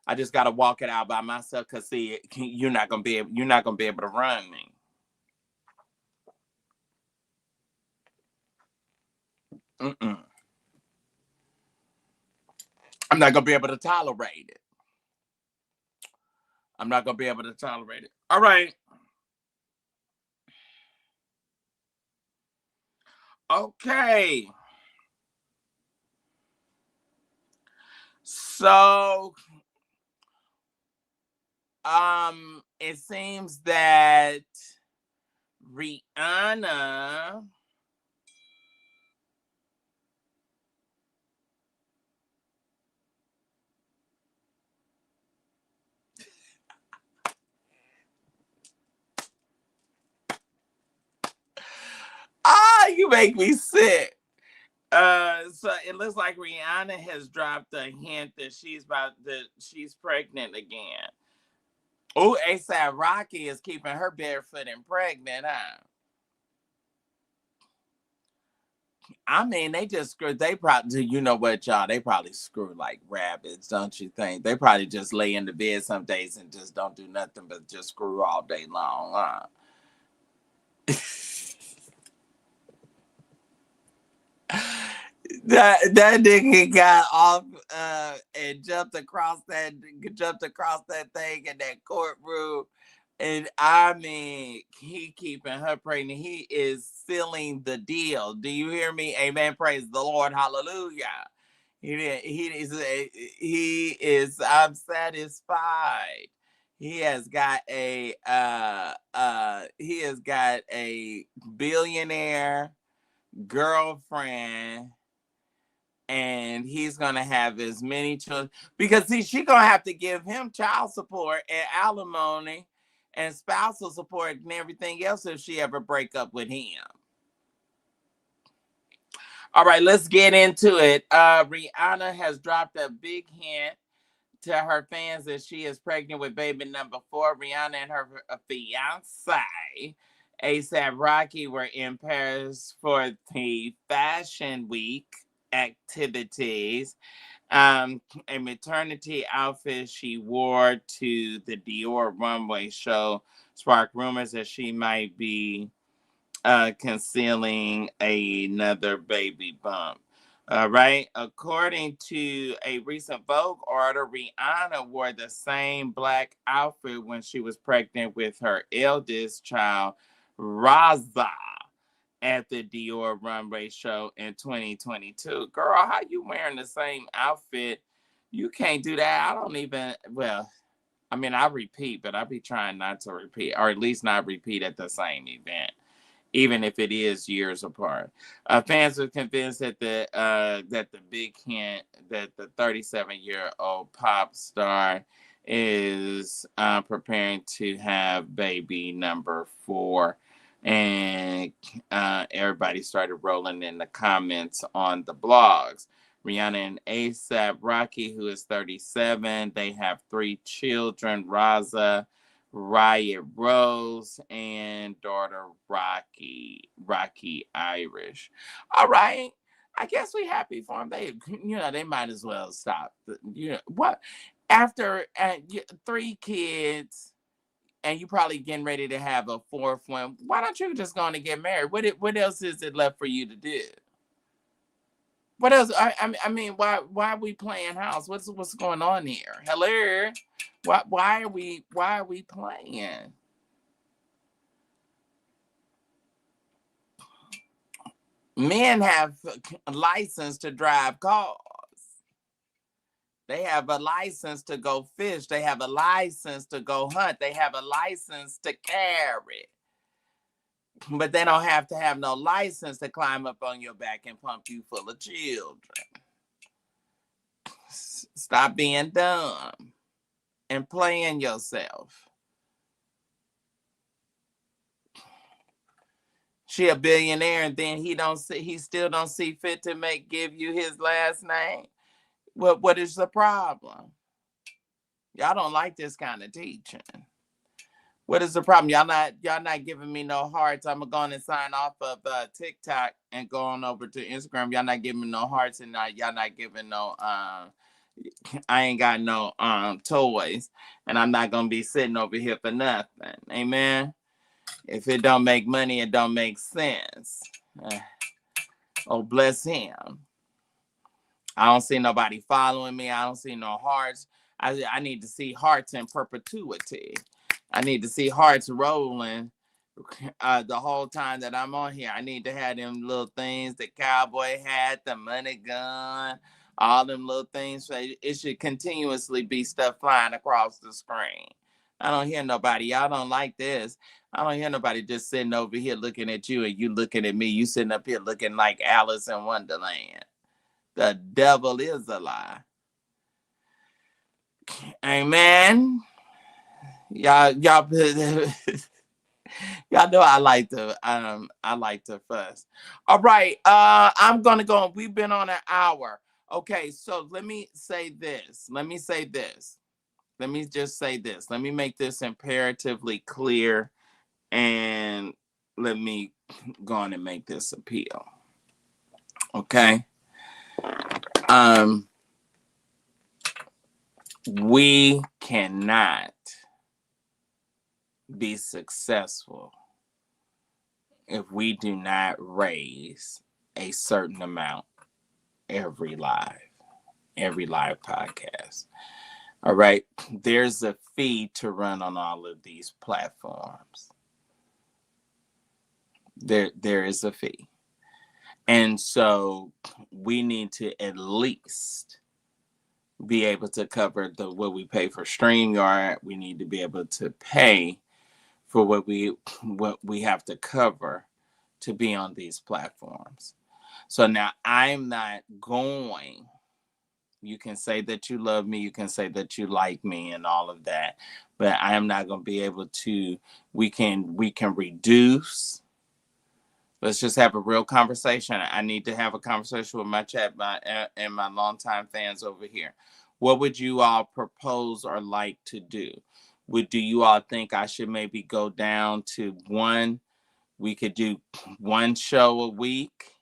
I just gotta walk it out by myself. Cause see, you're not gonna be. You're not gonna be able to run me. Mm-mm. I'm not gonna be able to tolerate it. I'm not gonna be able to tolerate it. All right. Okay. So, it seems that Rihanna. Ah, you make me sick. So it looks like Rihanna has dropped a hint that she's pregnant again. Oh, ASAP Rocky is keeping her barefoot and pregnant, huh? I mean, they just screw. They probably, you know what, y'all? They probably screw like rabbits, don't you think? They probably just lay in the bed some days and just don't do nothing but just screw all day long, huh? That nigga got off and jumped across that thing in that courtroom. And I mean, he keeping her pregnant. He is sealing the deal. Do you hear me? Amen. Praise the Lord. Hallelujah. He is I'm satisfied. He has got a billionaire girlfriend, and he's gonna have as many children because see, she gonna have to give him child support and alimony and spousal support and everything else if she ever break up with him. All right, let's get into it. Rihanna has dropped a big hint to her fans that she is pregnant with baby number 4. Rihanna and her fiance, ASAP Rocky, were in Paris for the Fashion Week activities. A maternity outfit she wore to the Dior runway show sparked rumors that she might be concealing another baby bump. All right. According to a recent Vogue order, Rihanna wore the same black outfit when she was pregnant with her eldest child, Raza, at the Dior runway show in 2022. Girl, how you wearing the same outfit? You can't do that. I don't even, well, I mean, I repeat, but I be trying not to repeat, or at least not repeat at the same event, even if it is years apart. Fans are convinced that the big hint that the 37-year-old pop star is preparing to have baby number 4. And everybody started rolling in the comments on the blogs. Rihanna and ASAP Rocky, who is 37, they have 3 children: Raza, Riot Rose, and daughter Rocky Irish. All right. I guess we happy for them. They might as well stop. What? After 3 kids, and you probably getting ready to have a 4th one. Why don't you just go on and get married? What else is it left for you to do? What else? I mean, why are we playing house? What's going on here? Hello, why are we playing? Men have a license to drive cars. They have a license to go fish. They have a license to go hunt. They have a license to carry. But they don't have to have no license to climb up on your back and pump you full of children. Stop being dumb and playing yourself. She a billionaire, and then he still don't see fit to give you his last name. What is the problem? Y'all don't like this kind of teaching. What is the problem? Y'all not giving me no hearts. I'm gonna go and sign off of TikTok and go on over to Instagram. Y'all not giving me no hearts, and y'all not giving no I ain't got no toys, and I'm not gonna be sitting over here for nothing. Amen. If it don't make money, it don't make sense. Oh, bless him. I don't see nobody following me. I don't see no hearts. I need to see hearts in perpetuity. I need to see hearts rolling the whole time that I'm on here. I need to have them little things, the cowboy hat, the money gun, all them little things. It should continuously be stuff flying across the screen. I don't hear nobody. Y'all don't like this. I don't hear nobody just sitting over here looking at you and you looking at me. You sitting up here looking like Alice in Wonderland. The devil is a lie. Amen. Y'all y'all know I like to fuss. All right. I'm gonna go. We've been on an hour. Okay, so let me say this. Let me just say this. Let me make this imperatively clear, and let me go on and make this appeal. Okay. We cannot be successful if we do not raise a certain amount every live podcast. All right. There's a fee to run on all of these platforms. There is a fee. And so we need to at least be able to cover what we pay for StreamYard. We need to be able to pay for what we have to cover to be on these platforms. So now I'm not going. You can say that you love me, you can say that you like me and all of that, but I am not going to be able to. We can reduce. Let's just have a real conversation. I need to have a conversation with my chat and my longtime fans over here. What would you all propose or like to do? Do you all think I should maybe go down to one? We could do one show a week,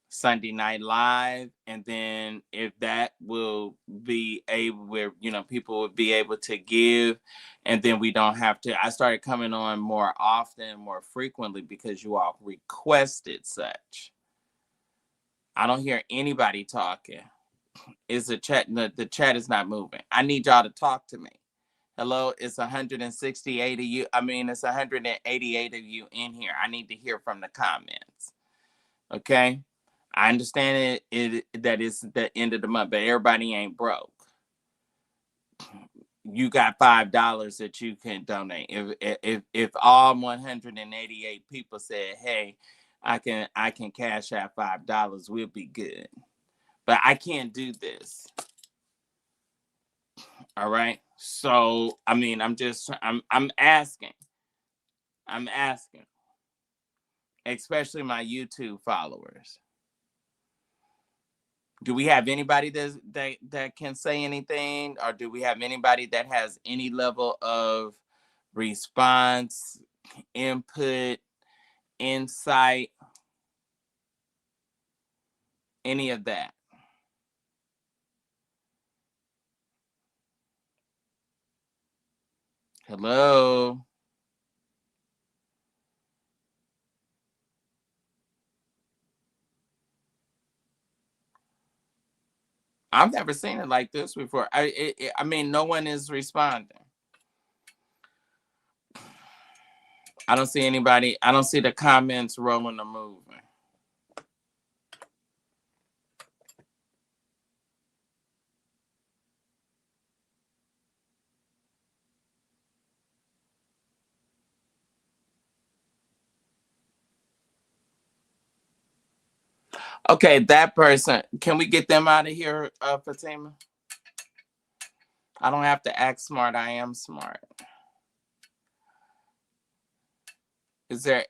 Sunday Night Live, and then if that will be able, where people would be able to give, and then we don't have to. I started coming on more often, more frequently, because you all requested such. I don't hear anybody talking. Is the chat? The chat is not moving. I need y'all to talk to me. Hello, it's 168 of you. I mean, it's 188 of you in here. I need to hear from the comments. Okay? I understand that it's the end of the month, but everybody ain't broke. You got $5 that you can donate. If all 188 people said, "Hey, I can cash out $5," we'll be good. But I can't do this. All right. So I mean, I'm asking. I'm asking, especially my YouTube followers. Do we have anybody that can say anything, or do we have anybody that has any level of response, input, insight, any of that? Hello? I've never seen it like this before. I mean, no one is responding. I don't see anybody. I don't see the comments rolling or moving. Okay, that person. Can we get them out of here, Fatima? I don't have to act smart. I am smart. Is there?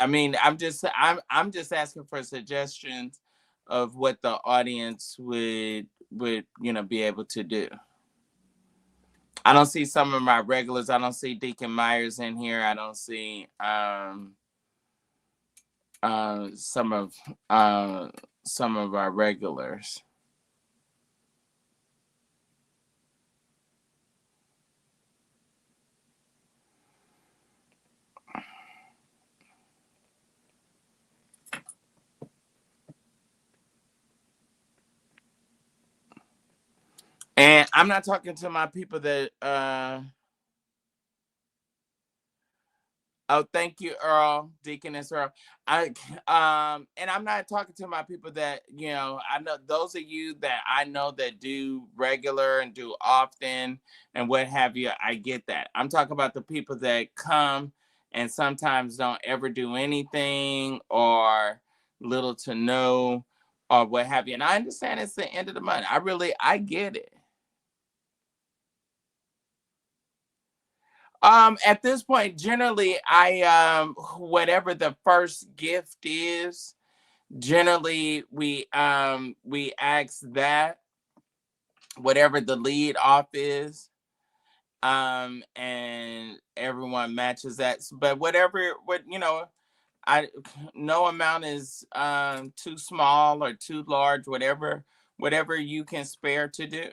I mean, I'm just asking for suggestions of what the audience would be able to do. I don't see some of my regulars. I don't see Deacon Myers in here. I don't see some of our regulars. And I'm not talking to my people that oh, thank you, Earl, Deaconess Earl. And I'm not talking to my people that, I know those of you that I know that do regular and do often and what have you. I get that. I'm talking about the people that come and sometimes don't ever do anything or little to no or what have you. And I understand it's the end of the month. I get it. At this point, generally, I whatever the first gift is, generally we ask that whatever the lead off is, and everyone matches that. But I no amount is too small or too large. Whatever you can spare to do.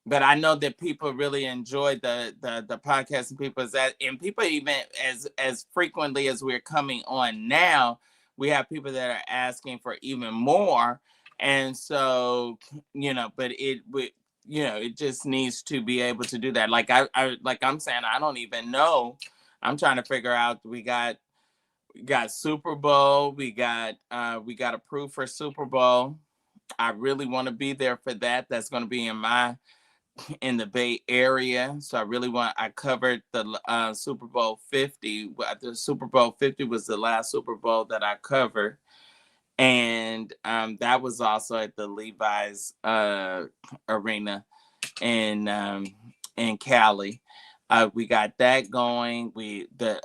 But I know that people really enjoy the podcast, and people even as frequently as we're coming on now, we have people that are asking for even more, and so but it just needs to be able to do that. Like I'm saying, I don't even know. I'm trying to figure out. We got Super Bowl. We got approved for Super Bowl. I really want to be there for that. That's going to be in the Bay Area. So I covered the Super Bowl 50. The Super Bowl 50 was the last Super Bowl that I covered. And that was also at the Levi's Arena in Cali. We got that going. The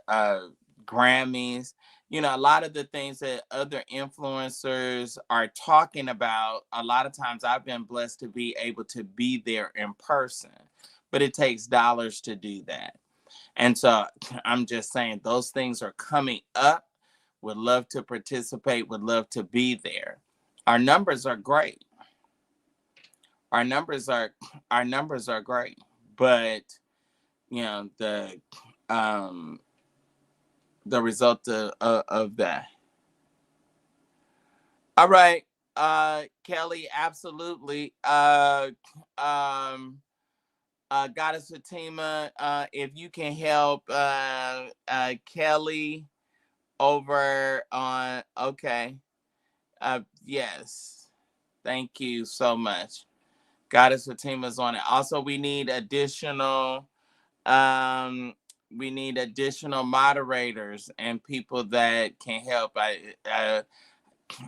Grammys. A lot of the things that other influencers are talking about, a lot of times I've been blessed to be able to be there in person, but it takes dollars to do that. And so I'm just saying those things are coming up. Would love to participate, would love to be there. Our numbers are great. Our numbers are great, but the result of that. All right, Kelly, absolutely. Goddess Fatima, if you can help Kelly over on, okay. Yes, thank you so much. Goddess Fatima's on it. Also, um, we need additional moderators and people that can help. I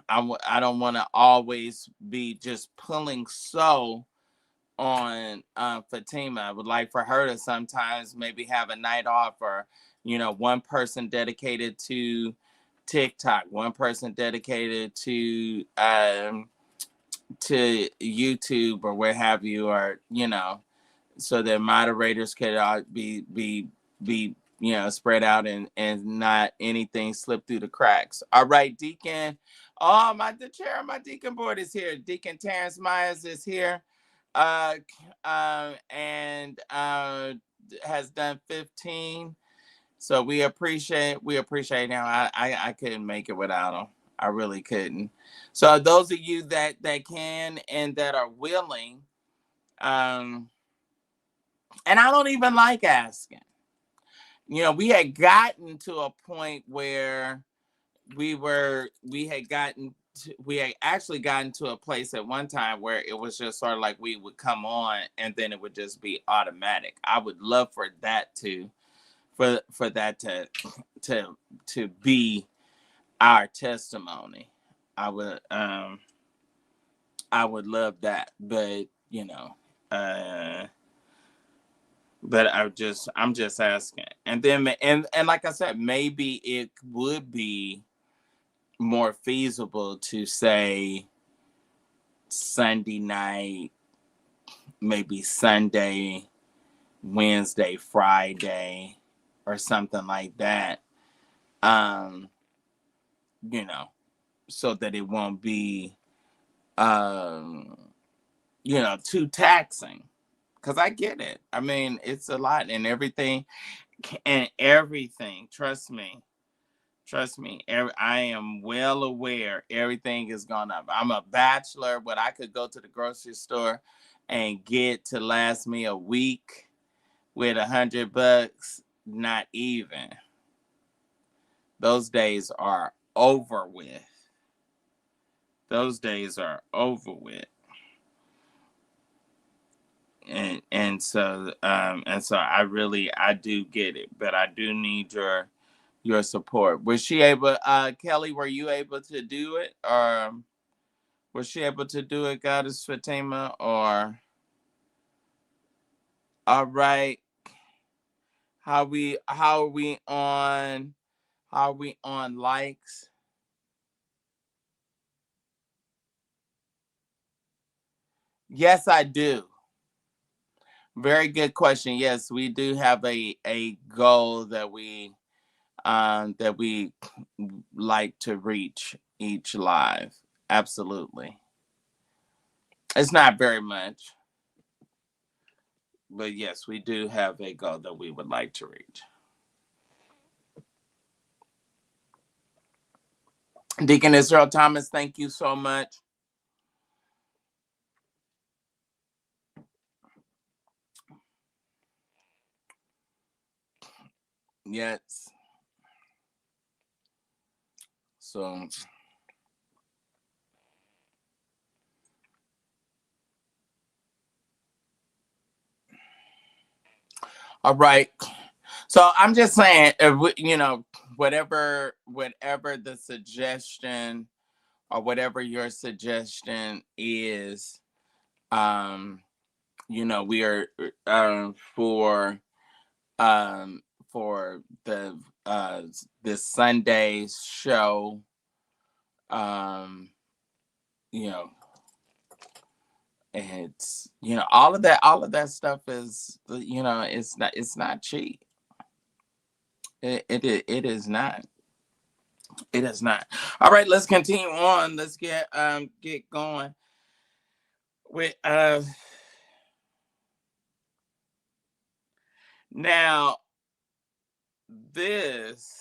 don't want to always be just pulling on Fatima. I would like for her to sometimes maybe have a night off, or one person dedicated to TikTok, one person dedicated to YouTube or where have you, or so that moderators could be spread out and not anything slip through the cracks. All right, Deacon. Oh, the chair of my Deacon board is here. Deacon Terrence Myers is here, and has done 15. So we appreciate him. I couldn't make it without him. I really couldn't. So those of you that can and that are willing, and I don't even like asking. We had gotten to a point where we had actually gotten to a place at one time where it was just sort of like we would come on and then it would just be automatic. I would love for that to be our testimony. I would I would love that, but uh but I'm just asking. And then and like I said, maybe it would be more feasible to say Sunday night, maybe Sunday, Wednesday, Friday, or something like that. Um, you know, so that it won't be um, too taxing. Cause I get it. I mean, it's a lot and everything. Trust me. I am well aware everything is gone up. I'm a bachelor, but I could go to the grocery store and get to last me a week with $100. Not even. Those days are over with. Those days are over with. And so I do get it, but I do need your support. Was she able, Kelly, were you able to do it? Or was she able to do it, Goddess Fatima? Or all right, how are we on likes? Yes, I do. Very good question. Yes, we do have a goal that we like to reach each live. Absolutely. It's not very much, but yes, we do have a goal that we would like to reach. Deacon Israel Thomas, thank you so much. Yes. So, all right. So I'm just saying, whatever the suggestion or whatever your suggestion is, um, we are for um for this Sunday's show, um, you know, it's all of that stuff is it's not cheap. It is not. It is not. All right, let's continue on. Let's get going with now this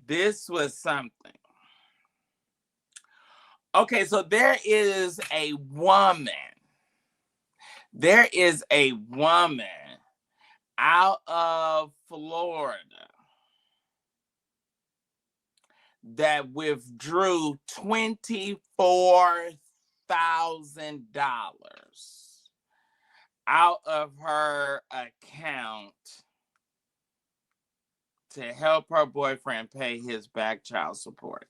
this was something. Okay, so there is a woman out of Florida that withdrew $24,000 out of her account to help her boyfriend pay his back child support.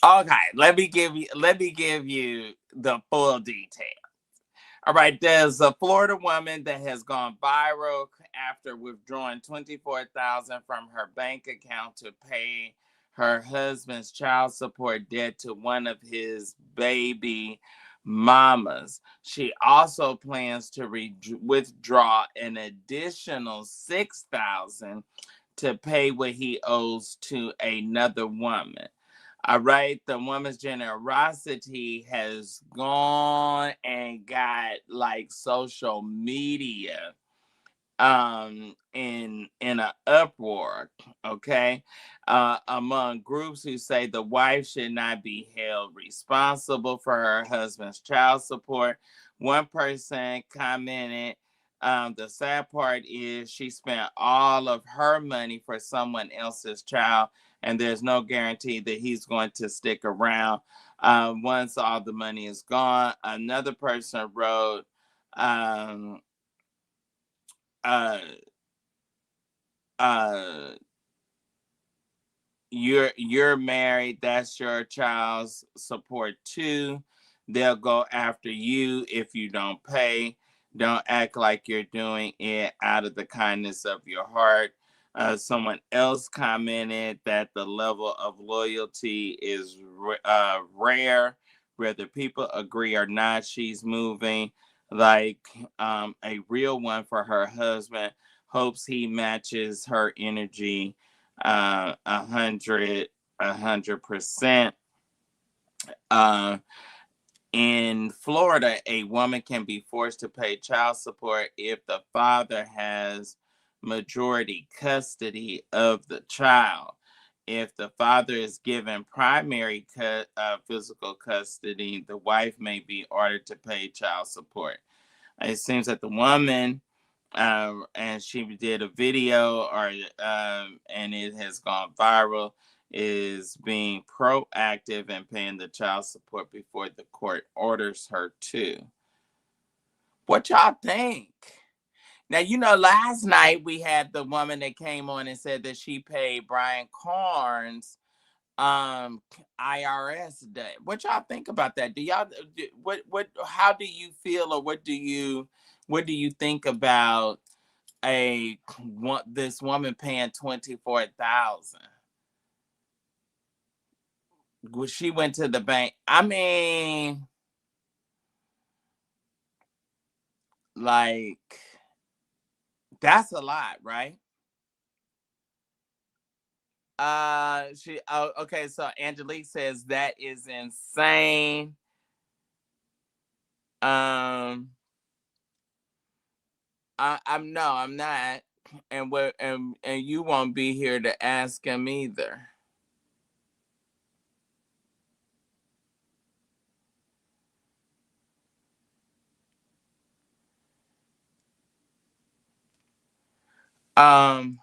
Okay, let me give you the full detail. All right, there's a Florida woman that has gone viral after withdrawing $24,000 from her bank account to pay her husband's child support debt to one of his baby mamas. She also plans to withdraw an additional $6,000 to pay what he owes to another woman. All right, the woman's generosity has gone and got like social media in an uproar, okay, among groups who say the wife should not be held responsible for her husband's child support. One person commented, the sad part is she spent all of her money for someone else's child, and there's no guarantee that he's going to stick around once all the money is gone. Another person wrote, um, uh, uh you're married, that's your child's support too. They'll go after you if you don't pay. Don't act like you're doing it out of the kindness of your heart. Someone else commented that the level of loyalty is rare, whether people agree or not. She's moving like a real one for her husband, hopes he matches her energy 100%. Uh, in Florida, a woman can be forced to pay child support if the father has majority custody of the child. If the father is given primary physical custody, the wife may be ordered to pay child support. It seems that the woman, and she did a video, and it has gone viral, is being proactive and paying the child support before the court orders her to. What y'all think? Now, last night we had the woman that came on and said that she paid Brian Carnes IRS debt. What y'all think about that? Do y'all how do you feel, or what do you think about this woman paying $24,000? She went to the bank. I mean, like, that's a lot, right? Okay, so Angelique says that is insane. I'm no, I'm not, and you won't be here to ask him either. Um,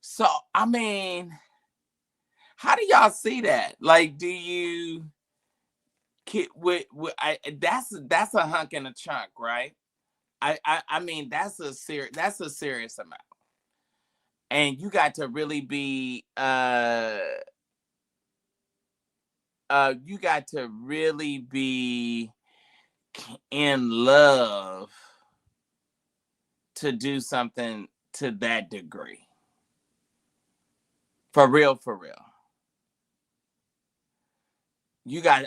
so I mean, how do y'all see that? Like, do you that's a hunk in a chunk, right? I mean, that's a serious amount, and you got to really be you got to really be in love to do something to that degree. For real, for real. You got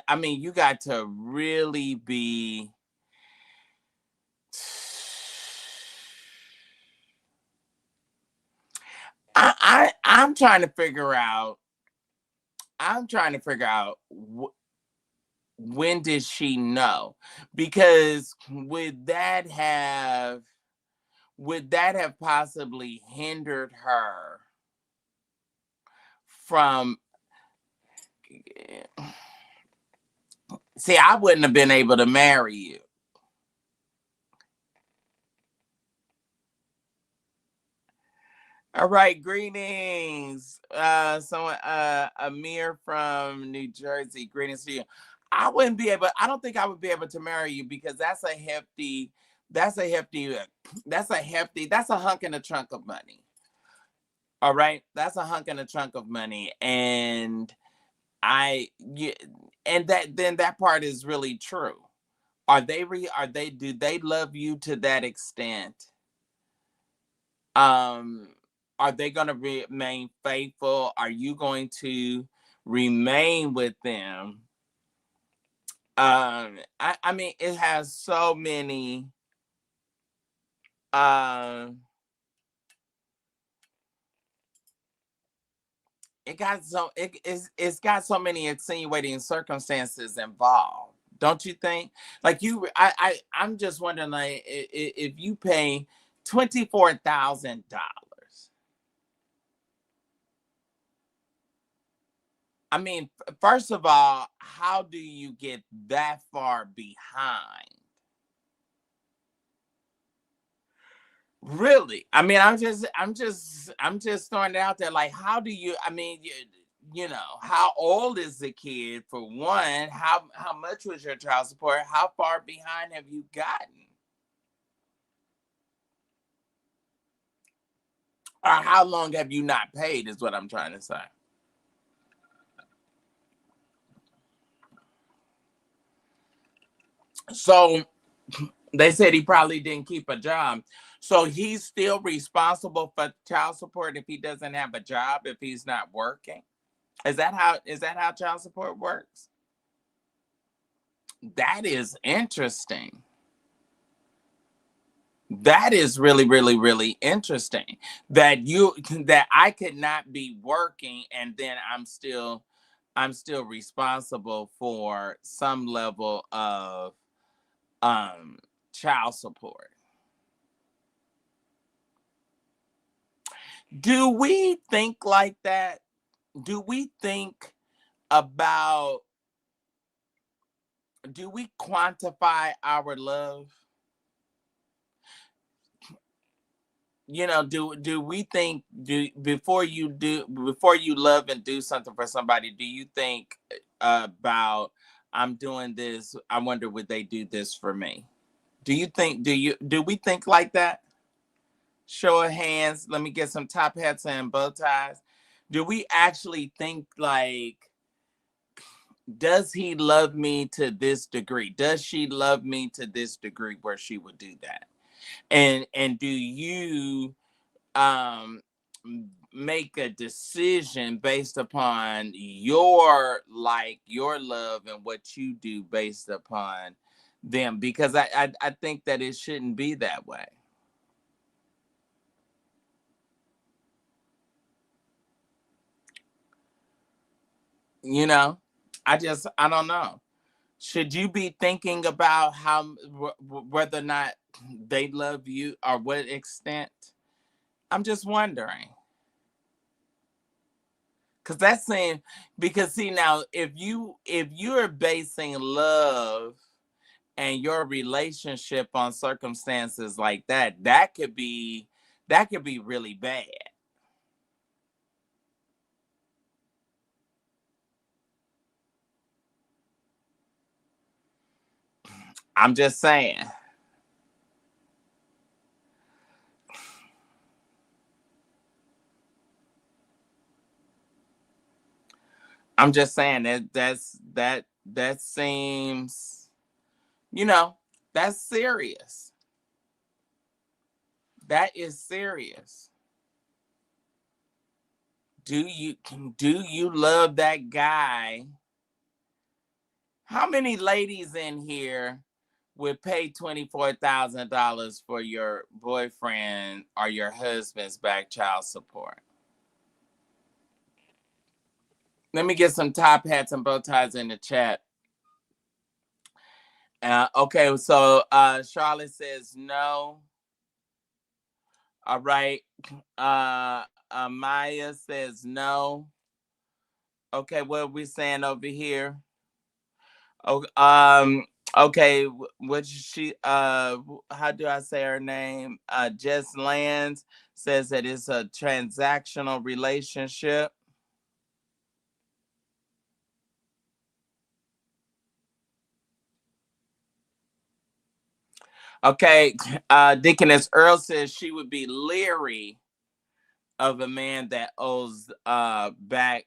to really be I'm trying to figure out when did she know? Because would that have possibly hindered her from see, I wouldn't have been able to marry you. All right, greetings. Someone Amir from New Jersey. Greetings to you. I don't think I would be able to marry you because that's a hefty that's a hunk in a trunk of money. All right, that's a hunk in a trunk of money, and yeah, and that part is really true. Do they love you to that extent? Um, are they going to remain faithful? Are you going to remain with them? I mean, it has so many. Um, it's got so many insinuating circumstances involved. Don't you think? Like I'm just wondering, like, if you pay $24,000. I mean, first of all, how do you get that far behind? Really? I mean, I'm just throwing it out there. Like, how do you? I mean, how old is the kid for one? How much was your child support? How far behind have you gotten? Or how long have you not paid is what I'm trying to say. So they said he probably didn't keep a job. So he's still responsible for child support if he doesn't have a job, if he's not working. Is that how child support works? That is interesting. That is really, really, really interesting. That I could not be working and then I'm still responsible for some level of um child support. Do we think like that? Do we think about do we quantify our love? Do we think do before you love and do something for somebody, do you think about I'm doing this, I wonder would they do this for me? Do we think like that? Show of hands, let me get some top hats and bow ties. Do we actually think like, does he love me to this degree? Does she love me to this degree where she would do that? And do you um make a decision based upon your love and what you do based upon them? Because I think that it shouldn't be that way. You know, I don't know. Should you be thinking about whether or not they love you or what extent? I'm just wondering. Cause that's saying, because see now, if you're basing love and your relationship on circumstances like that, that could be really bad. I'm just saying. I'm just saying that seems, you know, that's serious. That is serious. Do you love that guy? How many ladies in here would pay $24,000 for your boyfriend or your husband's back child support? Let me get some top hats and bow ties in the chat. Okay, so Charlotte says no. All right. Maya says no. Okay, what are we saying over here? Oh, okay, what she how do I say her name? Jess Lands says that it's a transactional relationship. Okay, Deaconess Earl says she would be leery of a man that owes back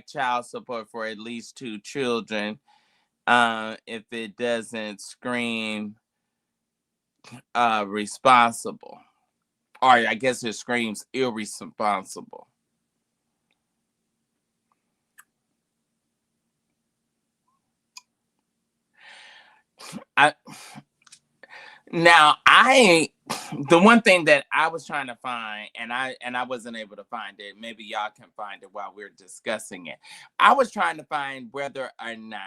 child support for at least two children, if it doesn't scream responsible. Or I guess it screams irresponsible. I Now I the one thing that I was trying to find, and I wasn't able to find it. Maybe y'all can find it while we're discussing it. I was trying to find whether or not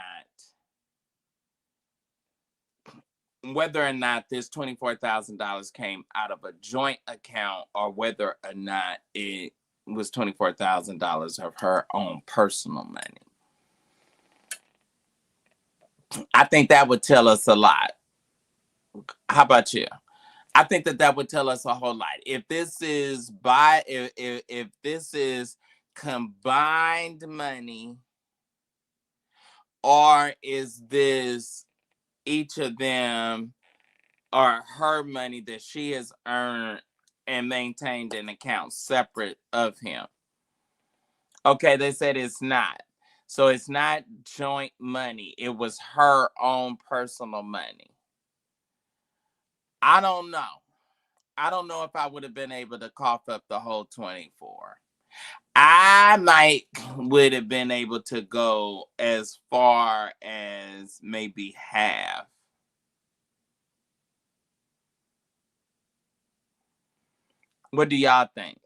this $24,000 came out of a joint account or whether or not it was $24,000 of her own personal money. I think that would tell us a lot. How about you? I think that would tell us a whole lot. If this is combined money, or is this each of them or her money that she has earned and maintained an account separate of him. Okay, they said it's not. So it's not joint money. It was her own personal money. I don't know. I don't know if I would have been able to cough up the whole 24. I might would have been able to go as far as maybe half. What do y'all think?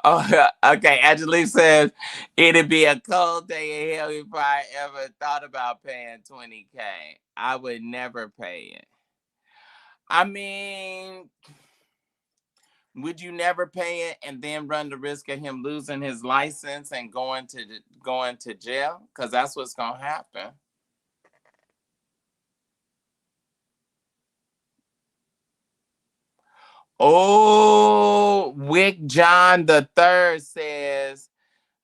Oh, okay. Angelique says it'd be a cold day in hell if I ever thought about paying 20K. I would never pay it. I mean, would you never pay it and then run the risk of him losing his license and going to jail? Because that's what's gonna happen. Oh, Wick John the Third says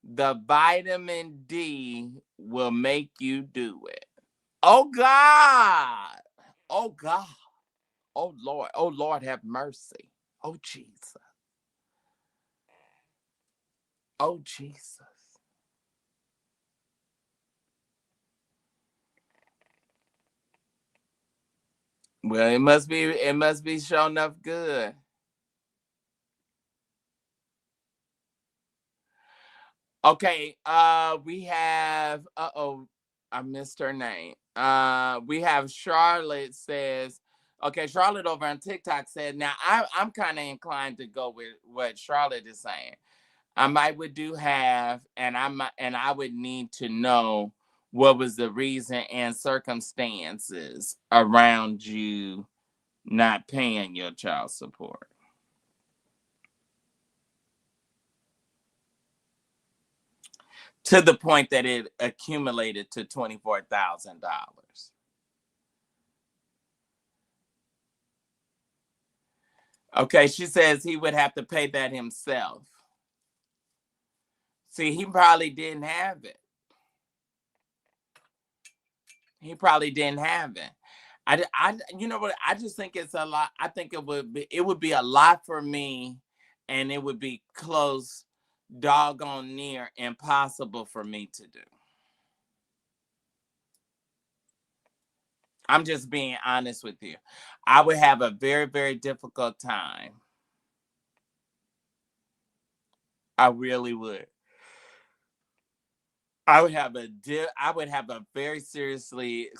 the vitamin D will make you do it. Oh God. Oh God. Oh Lord. Oh Lord, have mercy. Oh Jesus. Oh Jesus. Well, it must be shown enough good. Okay, we have I missed her name. We have Charlotte says, okay, Charlotte over on TikTok said, now I'm kind of inclined to go with what Charlotte is saying. I might would do half, and I would need to know what was the reason and circumstances around you not paying your child support. To the point that it accumulated to $24,000. Okay, she says he would have to pay that himself. See, he probably didn't have it. He probably didn't have it. You know what? I just think it's a lot. I think it would be a lot for me, and it would be close, doggone near impossible for me to do. I'm just being honest with you. I would have a very, very difficult time. I really would. I would have a very seriously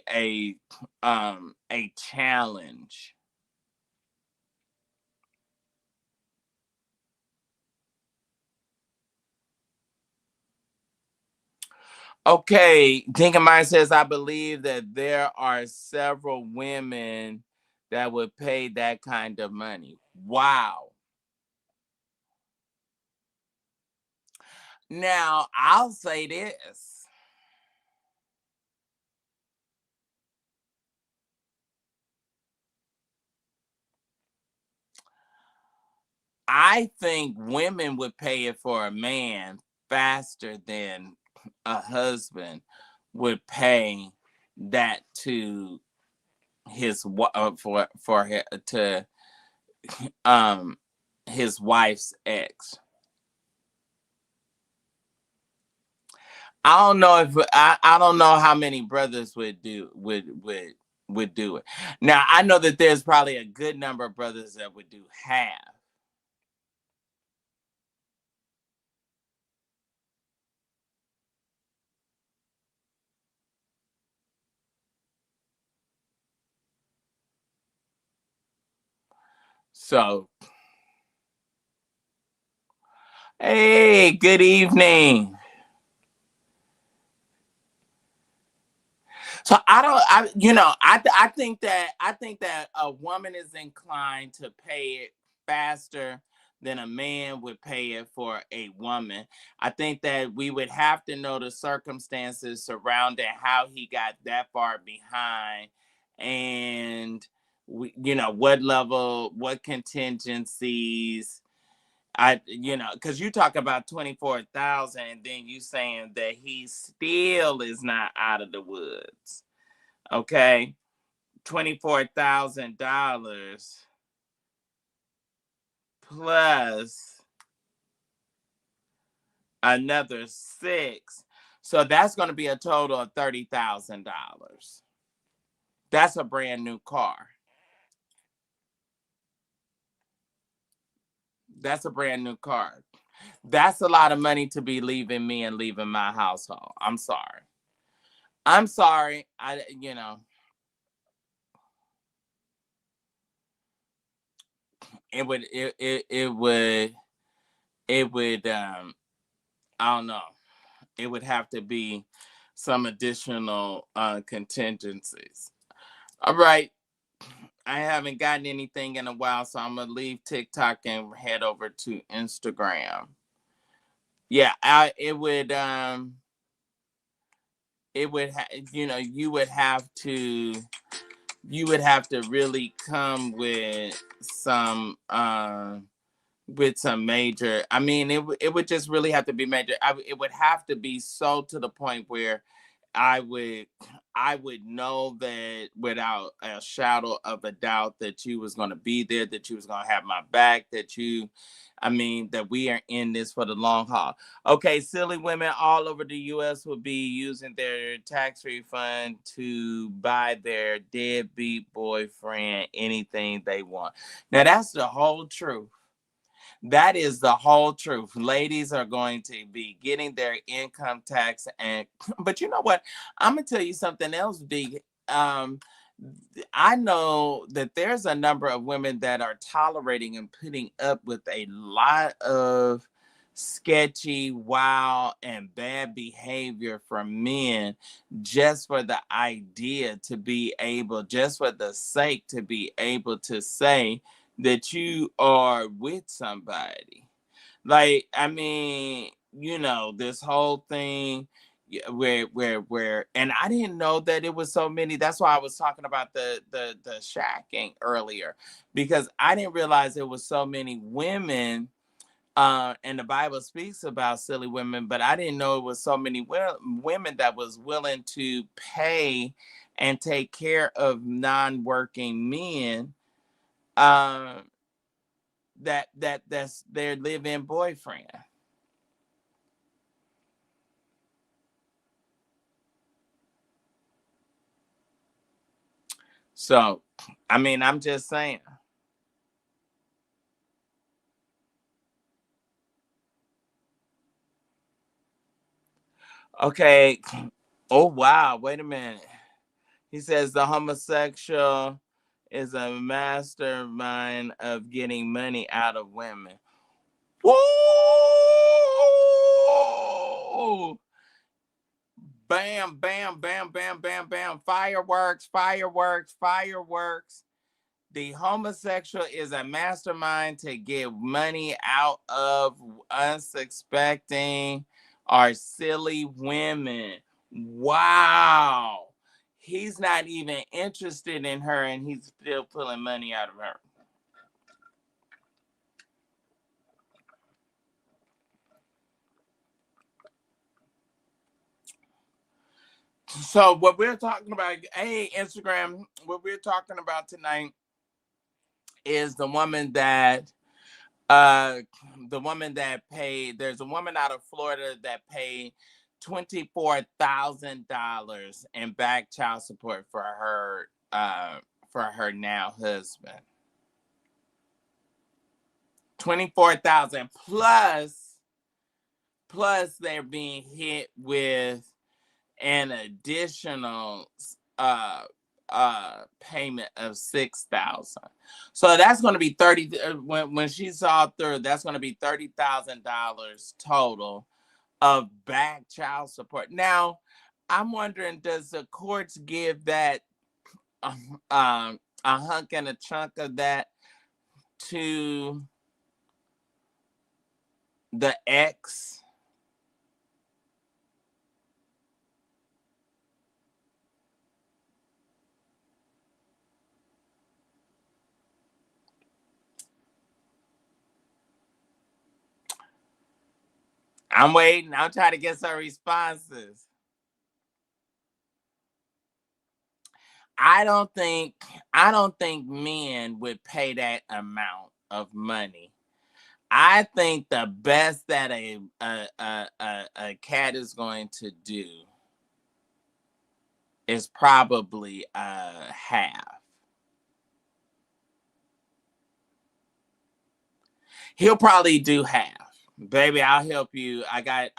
a challenge. Okay, Dinkamine says I believe that there are several women that would pay that kind of money. Wow. Now, I'll say this. I think women would pay it for a man faster than a husband would pay that to to um his wife's ex. I don't know how many brothers would do it. Now I know that there's probably a good number of brothers that would do half. So, hey, good evening. So I think that a woman is inclined to pay it faster than a man would pay it for a woman. I think that we would have to know the circumstances surrounding how he got that far behind, and what level, what contingencies, Because you talk about 24,000, and then you saying that he still is not out of the woods. Okay, $24,000 plus another six, so that's going to be a total of $30,000. That's a brand new car. That's a brand new car. That's a lot of money to be leaving me and leaving my household. I'm sorry. I'm sorry. It would I don't know. It would have to be some additional contingencies. All right. I haven't gotten anything in a while, so I'm gonna leave TikTok and head over to Instagram. Yeah, you would have to really come with some major. I mean, it would just really have to be major. It would have to be so to the point where I would I would know that without a shadow of a doubt that you was going to be there, that you was going to have my back, that we are in this for the long haul. Okay, silly women all over the U.S. will be using their tax refund to buy their deadbeat boyfriend anything they want. Now that's the whole truth. That is the whole truth. Ladies are going to be getting their income tax, but you know what? I'm gonna tell you something else, D. Um, I know that there's a number of women that are tolerating and putting up with a lot of sketchy, wild, and bad behavior from men just for the idea to be able, just for the sake to be able to say that you are with somebody. Like, I mean, this whole thing where and I didn't know that it was so many. That's why I was talking about the shacking earlier, because I didn't realize there was so many women, and the Bible speaks about silly women, but I didn't know it was so many women that was willing to pay and take care of non-working men, um that's their live-in boyfriend. So, I mean, I'm just saying. Okay. Oh wow, wait a minute. He says the homosexual is a mastermind of getting money out of women. Woo! Bam, bam, bam, bam, bam, bam. Fireworks, fireworks, fireworks. The homosexual is a mastermind to get money out of unsuspecting or silly women. Wow. He's not even interested in her, and he's still pulling money out of her. So what we're talking about, hey, Instagram, what we're talking about tonight is uh the woman that paid. There's a woman out of Florida that paid $24,000 in back child support for her now husband. 24,000 plus they're being hit with an additional payment of 6,000. So that's going to be 30 when she saw through. That's going to be $30,000 total of back child support. Now, I'm wondering, does the courts give that a hunk and a chunk of that to the ex? I'm waiting. I'm trying to get some responses. I don't think men would pay that amount of money. I think the best that a cat is going to do is probably half. He'll probably do half. Baby, I'll help you. I got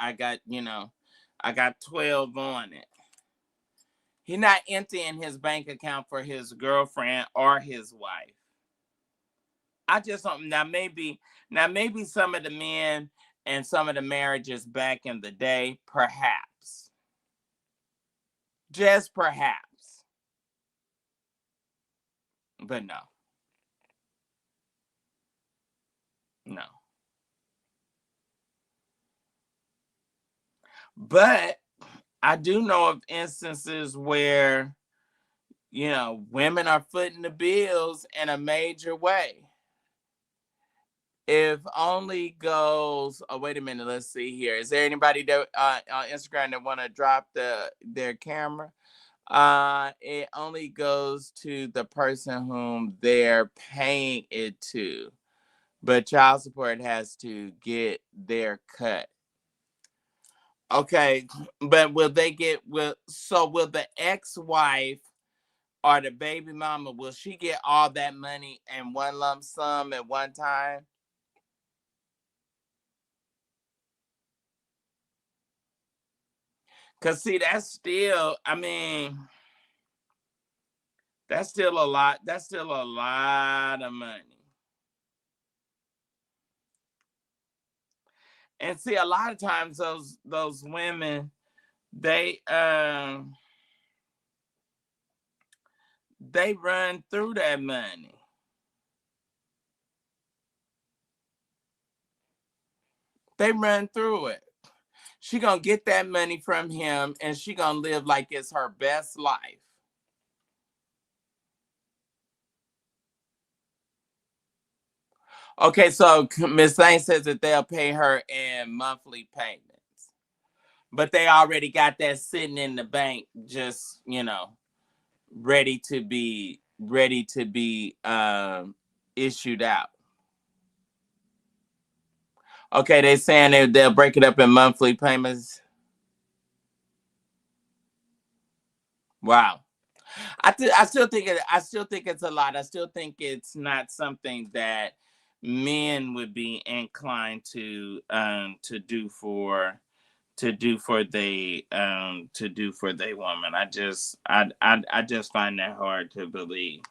12 on it. He's not emptying his bank account for his girlfriend or his wife. I just don't now maybe some of the men and some of the marriages back in the day, perhaps. Just perhaps. But no. No. But I do know of instances where, women are footing the bills in a major way. If only goes, oh, wait a minute, let's see here. Is there anybody that on Instagram that want to drop their camera? It only goes to the person whom they're paying it to, but child support has to get their cut. Okay, but will the ex-wife or the baby mama, will she get all that money in one lump sum at one time? Cause see, that's still, I mean, that's still a lot. That's still a lot of money. And see, a lot of times those women, they they run through that money. They run through it. She gonna get that money from him, and she gonna live like it's her best life. Okay, so Miss Saint says that they'll pay her in monthly payments, but they already got that sitting in the bank, just ready to be issued out. Okay, they saying they'll break it up in monthly payments. Wow. I still think it's a lot. I still think it's not something that men would be inclined to do for they woman. I just find that hard to believe.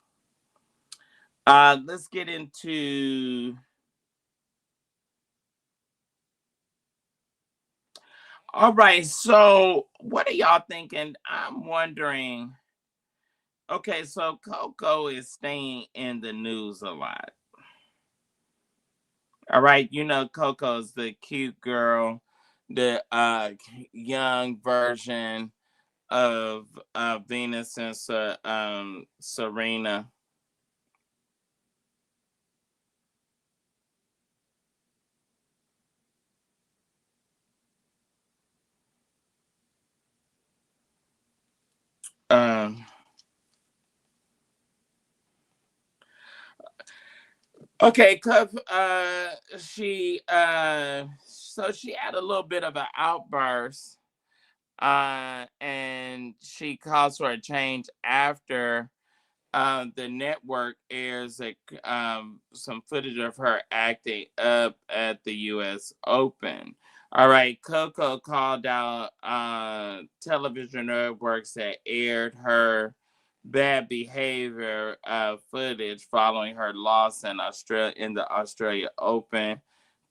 Let's get into. All right, so what are y'all thinking? I'm wondering. Okay, so Coco is staying in the news a lot. All right, Coco's the cute girl, the young version of Venus and Serena. Um, okay, she had a little bit of an outburst, and she calls for a change after the network airs some footage of her acting up at the U.S. Open. All right, Coco called out television networks that aired her bad behavior footage following her loss in the Australia Open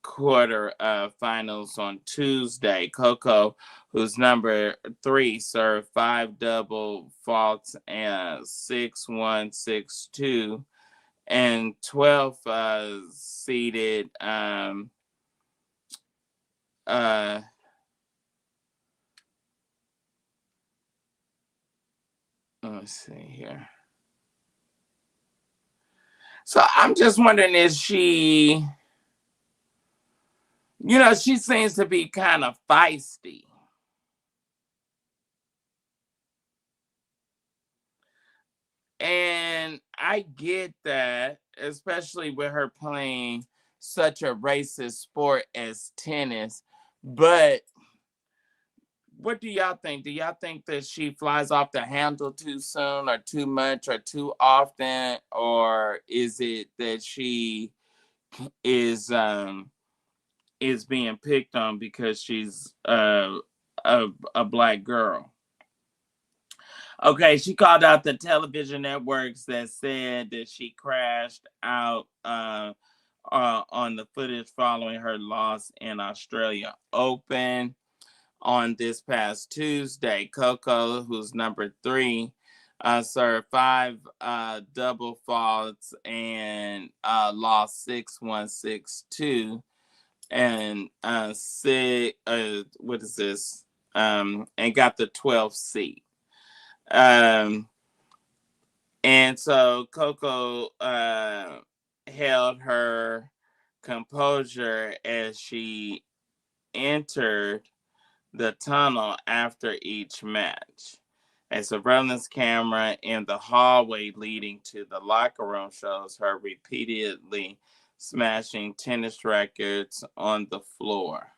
quarter finals on Tuesday. Coco, who's number 3, served 5 double faults and 6-1, 6-2, and 12 seeded uh let's see here. So I'm just wondering, is she You know, she seems to be kind of feisty. And I get that, especially with her playing such a racist sport as tennis. But what do y'all think? Do y'all think that she flies off the handle too soon or too much or too often? Or is it that she is is being picked on because she's a black girl? Okay, she called out the television networks that said that she crashed out on the footage following her loss in Australia Open on this past Tuesday. Coco, who's number 3, served 5 double faults and lost 6-1, 6-2, and what is this? And got the 12th seat. Um, and so Coco held her composure as she entered the tunnel after each match. A surveillance camera in the hallway leading to the locker room shows her repeatedly smashing tennis rackets on the floor.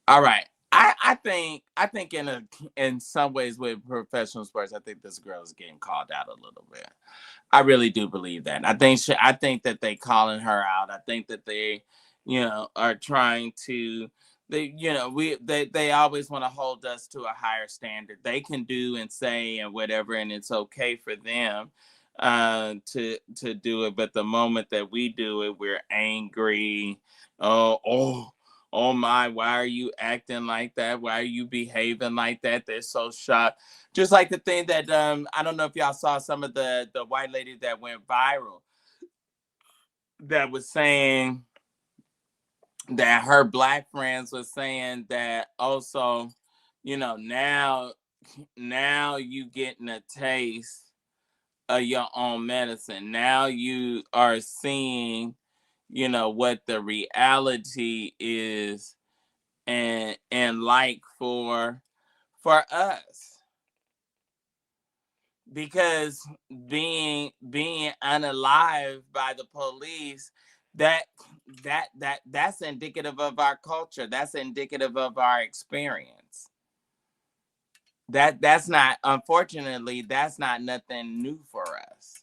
All right. I think in some ways with professional sports, I think this girl is getting called out a little bit. I really do believe that. I think that they calling her out. I think that they, are trying to they always want to hold us to a higher standard. They can do and say and whatever, and it's okay for them to do it. But the moment that we do it, we're angry. Oh my, why are you acting like that? Why are you behaving like that? They're so shocked. Just like the thing that I don't know if y'all saw some of the white lady that went viral that was saying that her black friends was saying that also, now you getting a taste of your own medicine. Now you are seeing, what the reality is and like for us, because being unalive by the police, that that's indicative of our culture, that's indicative of our experience. That's not, unfortunately, that's not nothing new for us.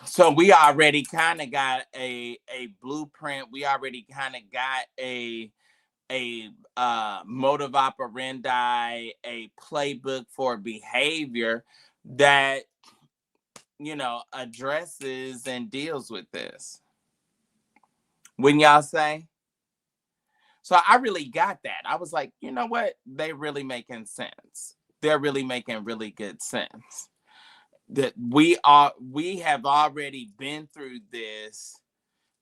So we already kind of got a blueprint. We already kind of got a motive operandi, a playbook for behavior that addresses and deals with this. Wouldn't y'all say? So I really got that. I was like, you know what? They really making sense. They're really making really good sense. That we have already been through this.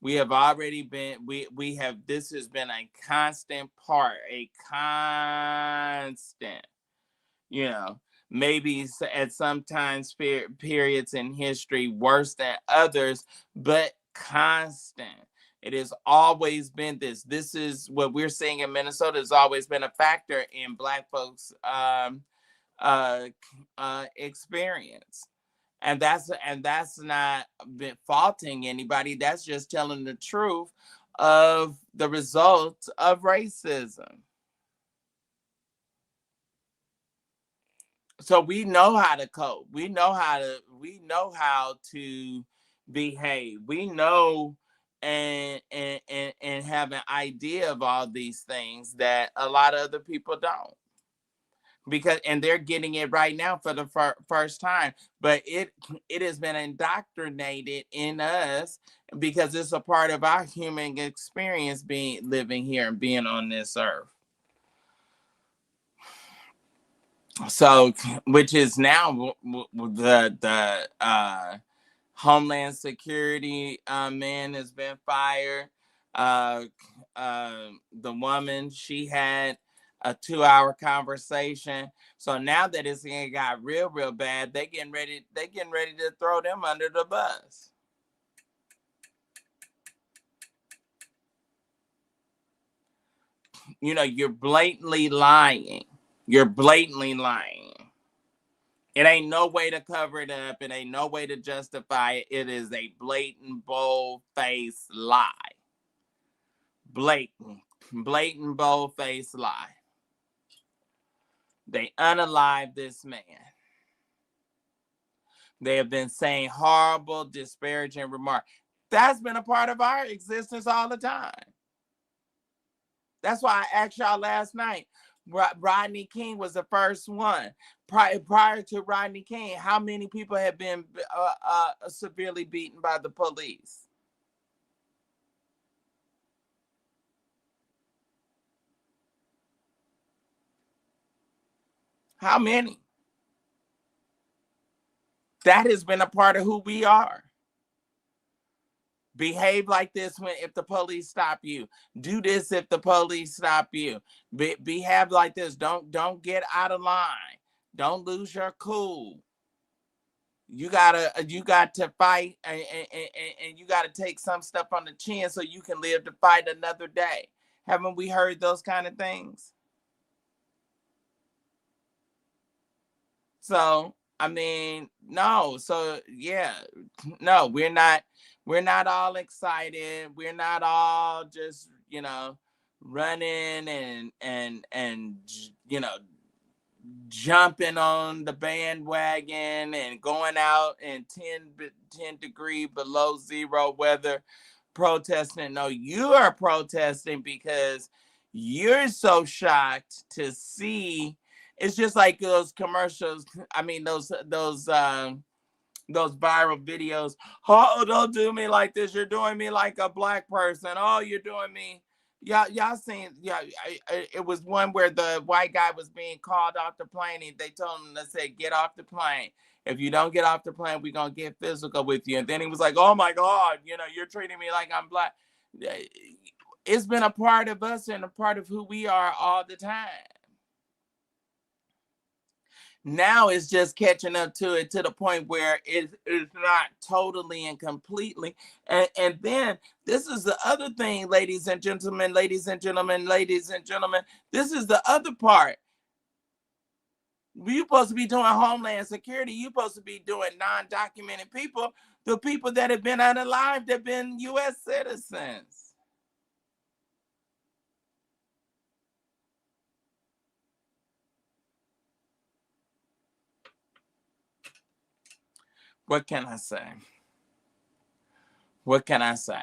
We have already been we have this has been a constant part, a constant, you know, maybe at sometimes periods in history worse than others, but constant. It has always been this. This is what we're seeing in Minnesota has always been a factor in Black folks' uh, experience. And that's not faulting anybody. That's just telling the truth of the results of racism. So we know how to cope. We know how to behave. We know and have an idea of all these things that a lot of other people don't, because and they're getting it right now for the first time, but it has been indoctrinated in us because it's a part of our human experience being living here and being on this earth. So, which is now the Homeland Security man has been fired. Uh, the woman, she had a 2-hour conversation. So now that it's got real bad, they getting ready to throw them under the bus. You know, you're blatantly lying. You're blatantly lying. It ain't no way to cover it up. It ain't no way to justify it. It is a blatant, bold-faced lie. Blatant, bold-faced lie. They unalive this man. They have been saying horrible, disparaging remarks. That's been a part of our existence all the time. That's why I asked y'all last night. Rodney King was the first one. Prior to Rodney King, how many people have been severely beaten by the police? How many? That has been a part of who we are. Behave like this if the police stop you. Do this if the police stop you. Behave like this. Don't get out of line. Don't lose your cool. You got to fight, and you got to take some stuff on the chin so you can live to fight another day. Haven't we heard those kind of things? So, I mean, no. So, yeah, no, we're not all excited. We're not all just, running and jumping on the bandwagon and going out in 10 degree below zero weather protesting. No, you are protesting because you're so shocked to see. It's just like those commercials. I mean, those viral videos. Oh, don't do me like this. You're doing me like a black person. Oh, you're doing me. Y'all seen? Yeah, it was one where the white guy was being called off the plane, and they told him to say, "Get off the plane. If you don't get off the plane, we're gonna get physical with you." And then he was like, "Oh my God, you're treating me like I'm black." It's been a part of us and a part of who we are all the time. Now it's just catching up to it to the point where it's not totally and completely. And then this is the other thing, ladies and gentlemen, ladies and gentlemen, ladies and gentlemen. This is the other part. You're supposed to be doing Homeland Security. You're supposed to be doing non-documented people, the people that have been unalived, that have been U.S. citizens. What can I say? What can I say?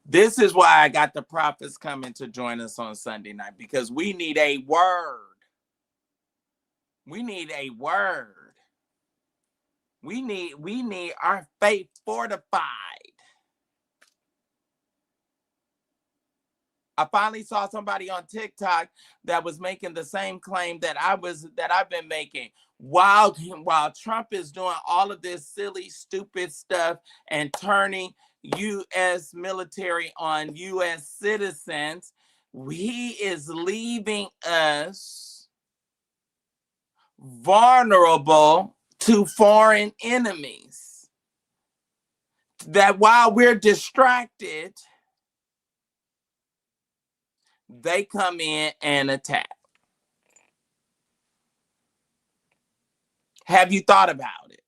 This is why I got the prophets coming to join us on Sunday night, because we need a word. We need a word. We need our faith fortified. I finally saw somebody on TikTok that was making the same claim that I've been making. While Trump is doing all of this silly, stupid stuff and turning U.S. military on U.S. citizens, he is leaving us vulnerable to foreign enemies. That while we're distracted, they come in and attack. Have you thought about it?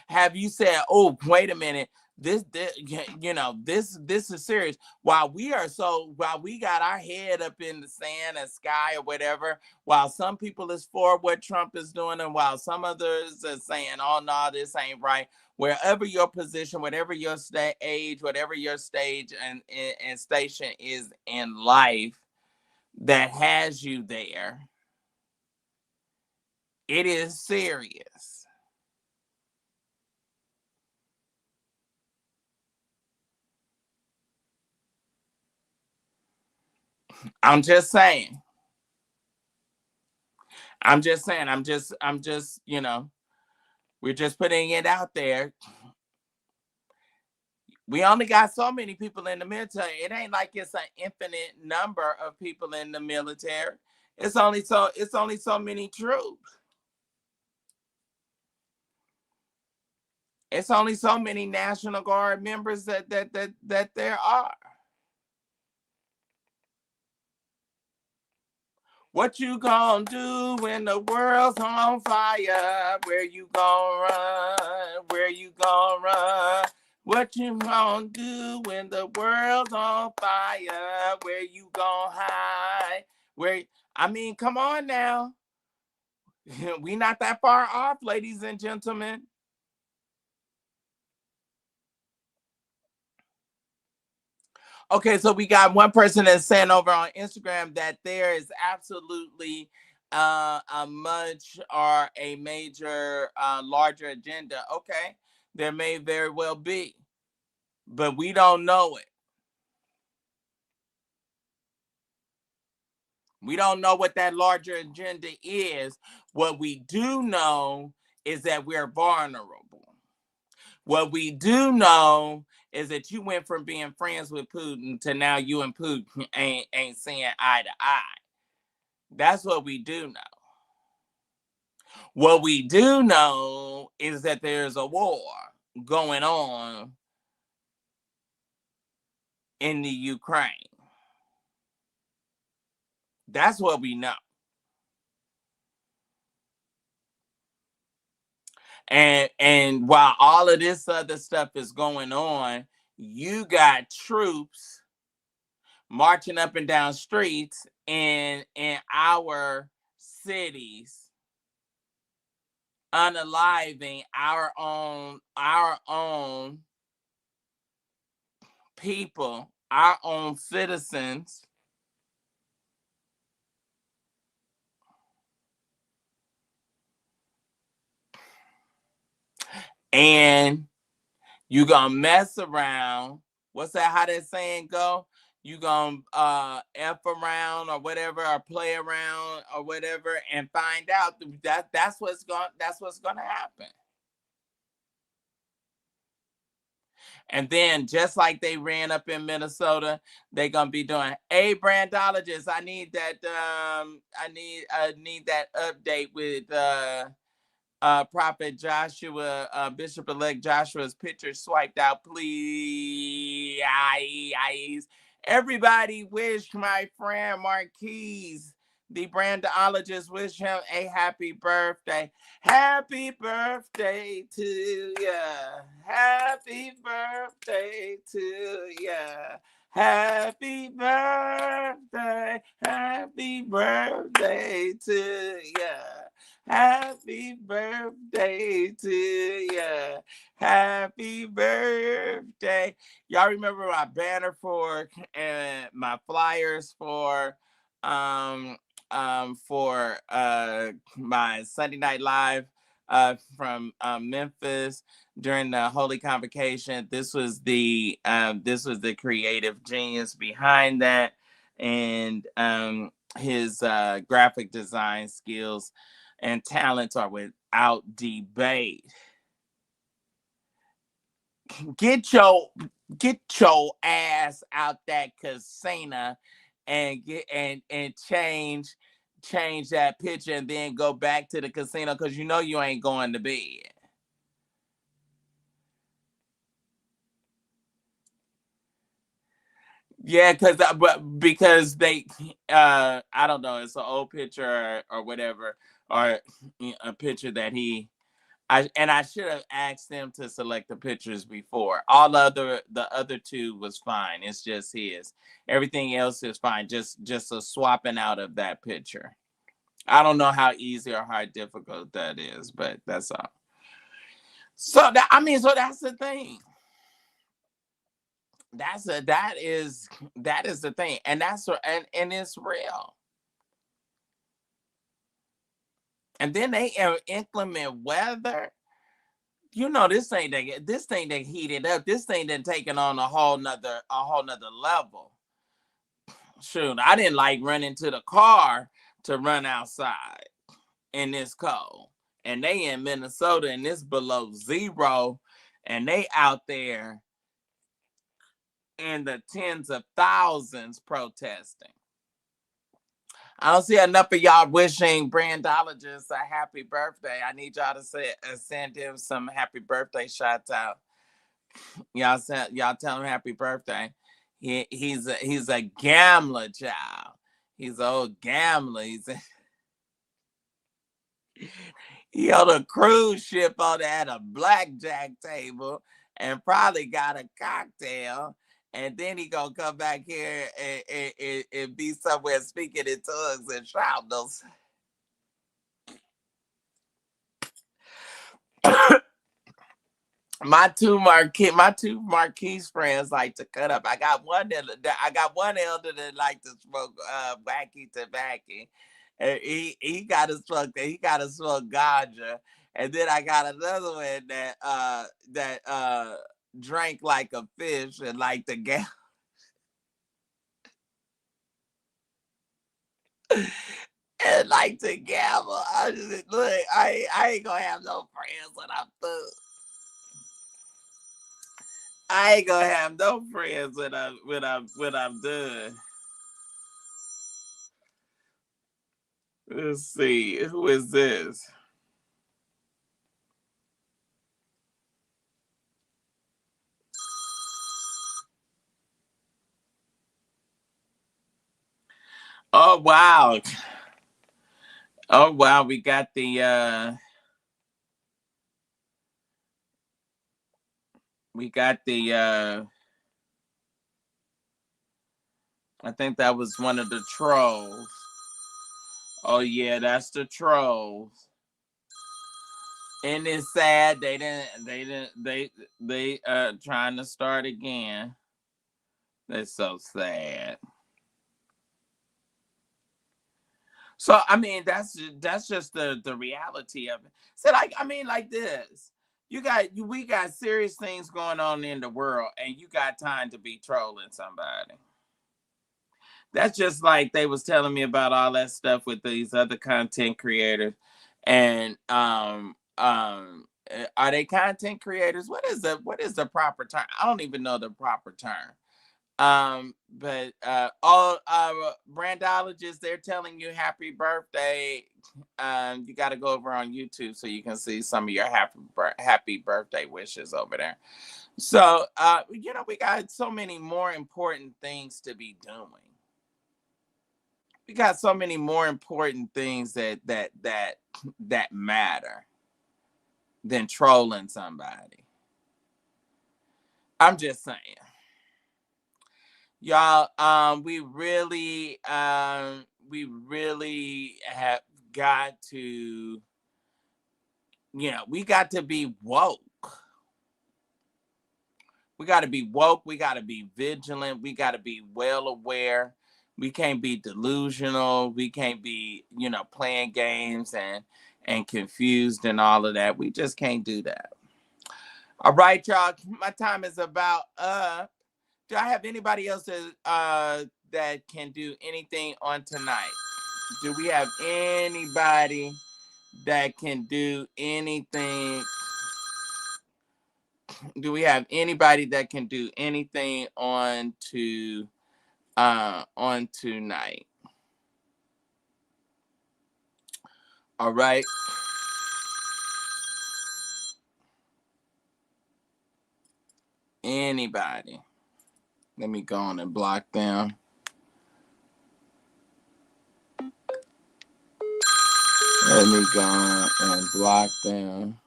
Have you said, "Oh, wait a minute, this is serious"? While we got our head up in the sand and sky or whatever, while some people is for what Trump is doing, and while some others are saying, "Oh no, this ain't right." Wherever your position, whatever your age, whatever your stage and station is in life that has you there, it is serious. I'm just saying. I'm just saying. We're just putting it out there. We only got so many people in the military. It ain't like it's an infinite number of people in the military. It's only so many troops. It's only so many National Guard members that there are. What you gonna do when the world's on fire? Where you gonna run? Where you gonna run? What you gonna do when the world's on fire? Where you gonna hide? I mean, come on now. We not that far off, ladies and gentlemen. Okay, so we got one person that's saying over on Instagram that there is absolutely a much or a major larger agenda. Okay, there may very well be, but we don't know it. We don't know what that larger agenda is. What we do know is that we're vulnerable. What we do know is that you went from being friends with Putin to now you and Putin ain't seeing eye to eye. That's what we do know. What we do know is that there's a war going on in the Ukraine. That's what we know. And while all of this other stuff is going on, you got troops marching up and down streets in our cities, unaliving our own people, our own citizens. And you gonna mess around. What's that? How that saying go? You gonna f around or whatever, or play around or whatever, and find out that's what's gonna happen. And then just like they ran up in Minnesota, they're gonna be doing, hey, brandologist, I need that I need that update with Prophet Joshua, Bishop-elect Joshua's picture swiped out, please. Everybody wish my friend Marquise, the brandologist, wish him a happy birthday. Happy birthday to ya. Happy birthday to ya. Happy birthday. Happy birthday to ya. Happy birthday to ya. Happy birthday. Y'all remember my banner for and my flyers for my Sunday Night Live from Memphis during the Holy Convocation. This was the creative genius behind that, and his graphic design skills and talents are without debate. Get your ass out that casino and change that picture and then go back to the casino, because you know you ain't going to bed. Yeah, because they I don't know, it's an old picture or whatever, or a picture that I should have asked them to select the pictures before. The other two was fine. It's just his. Everything else is fine. Just a swapping out of that picture. I don't know how easy or how difficult that is, but that's all. So that's the thing. That is the thing, and and it's real. And then they inclement weather. You know, this thing that heated up. This thing that taken on a whole nother level. Shoot, I didn't like running to the car to run outside in this cold. And they in Minnesota and it's below zero, and they out there in the tens of thousands protesting. I don't see enough of y'all wishing brandologists a happy birthday. I need y'all to send him some happy birthday shots out. Y'all tell him happy birthday. He's a gambler, child. He's an old gambler. He on a cruise ship at a blackjack table and probably got a cocktail. And then he gonna come back here and be somewhere speaking in tongues and shouting. My two Marquise friends like to cut up. I got one elder that like to smoke wacky tobacco. And he got to smoke ganja. And then I got another one that drank like a fish and like to gamble. And like to gamble. I ain't gonna have no friends when I'm through. I ain't gonna have no friends when I'm done. Let's see, who is this? Oh wow. Oh wow, we got the I think that was one of the trolls. Oh yeah, that's the trolls. And it's sad they trying to start again. That's so sad. So I mean that's just the reality of it. So like this. We got serious things going on in the world and you got time to be trolling somebody. That's just like they was telling me about all that stuff with these other content creators. And are they content creators? What is the proper term? I don't even know the proper term. But all brandologists, they're telling you happy birthday. You got to go over on YouTube so you can see some of your happy birthday wishes over there. So we got so many more important things to be doing. We got so many more important things that matter than trolling somebody. I'm just saying. Y'all, we really have got to, we got to be woke. We got to be woke. We got to be vigilant. We got to be well aware. We can't be delusional. We can't be, playing games and confused and all of that. We just can't do that. All right, y'all. My time is about up. Do I have anybody else that can do anything on tonight? Do we have anybody that can do anything? Do we have anybody that can do anything on tonight? All right. Anybody? Let me go on and block them. Let me go on and block them.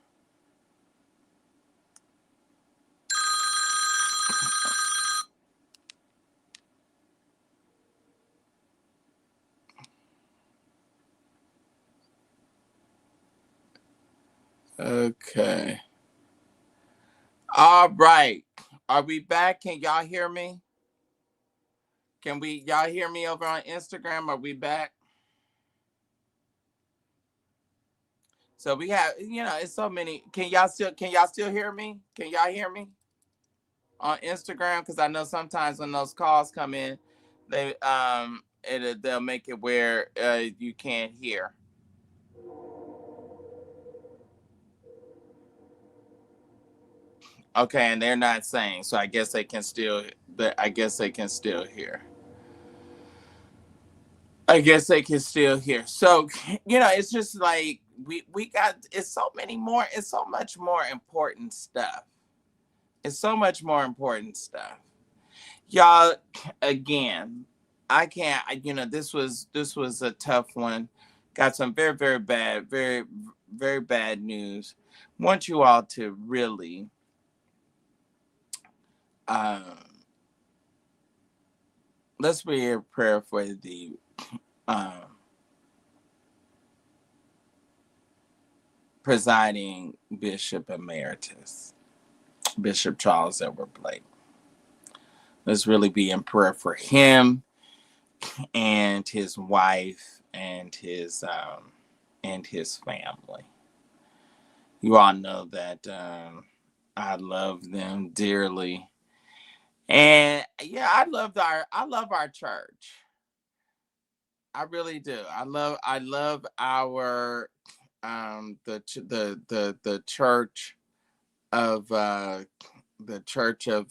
Okay. All right. Are we back? Can y'all hear me? Y'all hear me over on Instagram? Are we back? So we have, it's so many. Can y'all still hear me? Can y'all hear me on Instagram? Because I know sometimes when those calls come in, they'll make it where you can't hear. Okay, and they're not saying, so I guess they can still. I guess they can still hear. I guess they can still hear. So, it's just like we got. It's so many more. It's so much more important stuff. It's so much more important stuff, y'all. Again, I can't. This was a tough one. Got some very very bad, very very bad news. Want you all to really. Um, let's be a prayer for the um, presiding Bishop Emeritus, Bishop Charles Edward Blake. Let's really be in prayer for him and his wife and his family. You all know that I love them dearly, and yeah, I love our church. I really do. I love our the church of the church of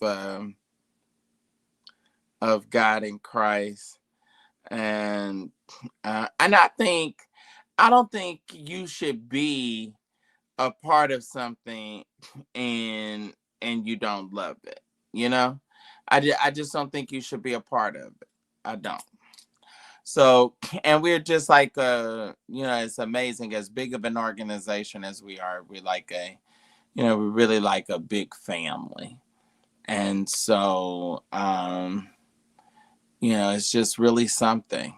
God in Christ, and I don't think you should be a part of something and you don't love it. You know, I just don't think you should be a part of it. I don't. So, and we're just like it's amazing as big of an organization as we are. We're like we're really like a big family. And so, it's just really something.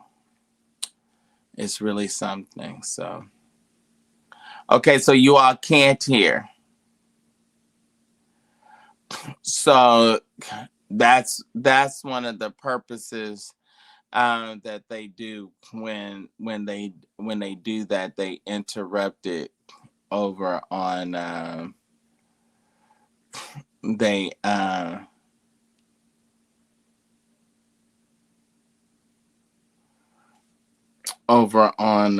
It's really something. So, okay, so you all can't hear. So that's one of the purposes that they do when they do that. They interrupt it over on they over on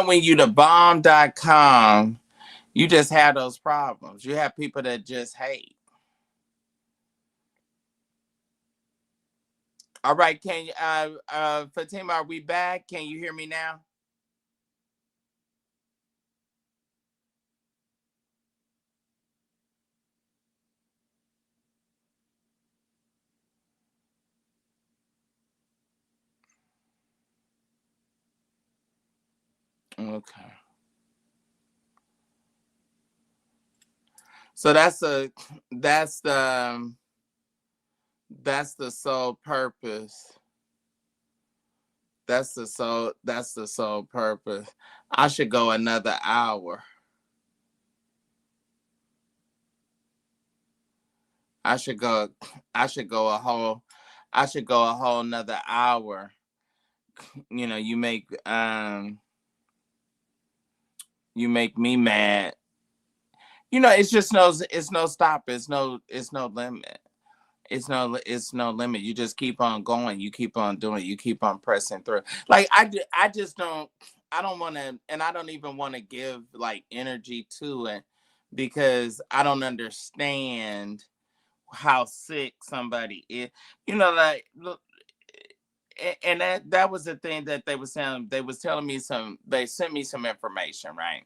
when you the bomb.com, you just have those problems. You have people that just hate. All right, can you Fatima, are we back? Can you hear me now? Okay. So that's the that's the sole purpose. That's the sole purpose. I should go another hour. I should go I should go a whole I should go a whole nother hour. You make me mad. It's just no stop. It's no limit. It's no limit. You just keep on going. You keep on doing it. You keep on pressing through. Like I just don't. I don't want to, and I don't even want to give like energy to it because I don't understand how sick somebody is. Like look, and that was the thing that they were saying. They was telling me some. They sent me some information, right?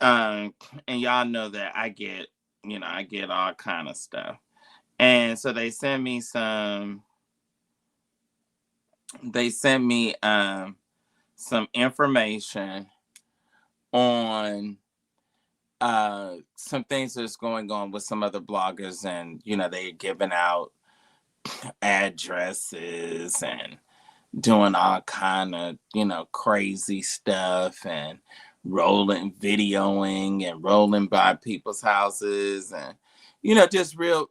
Um, and y'all know that I get all kind of stuff. And so they sent me some information on some things that's going on with some other bloggers, and they're giving out addresses and doing all kind of crazy stuff, and videoing and rolling by people's houses, and just real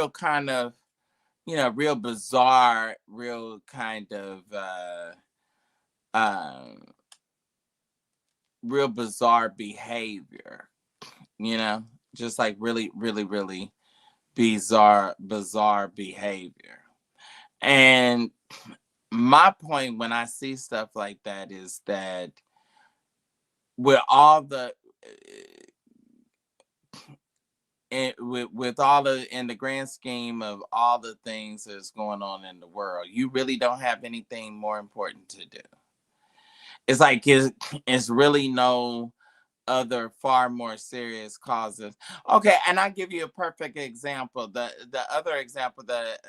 kind of real bizarre, real kind of um real bizarre behavior. you know, just like really, really, really bizarre behavior. And my point when I see stuff like that is that with all the with all the in the grand scheme of all the things that's going on in the world, you really don't have anything more important to do. It's like it's really no other far more serious causes. Okay, and I'll give you a perfect example. The other example that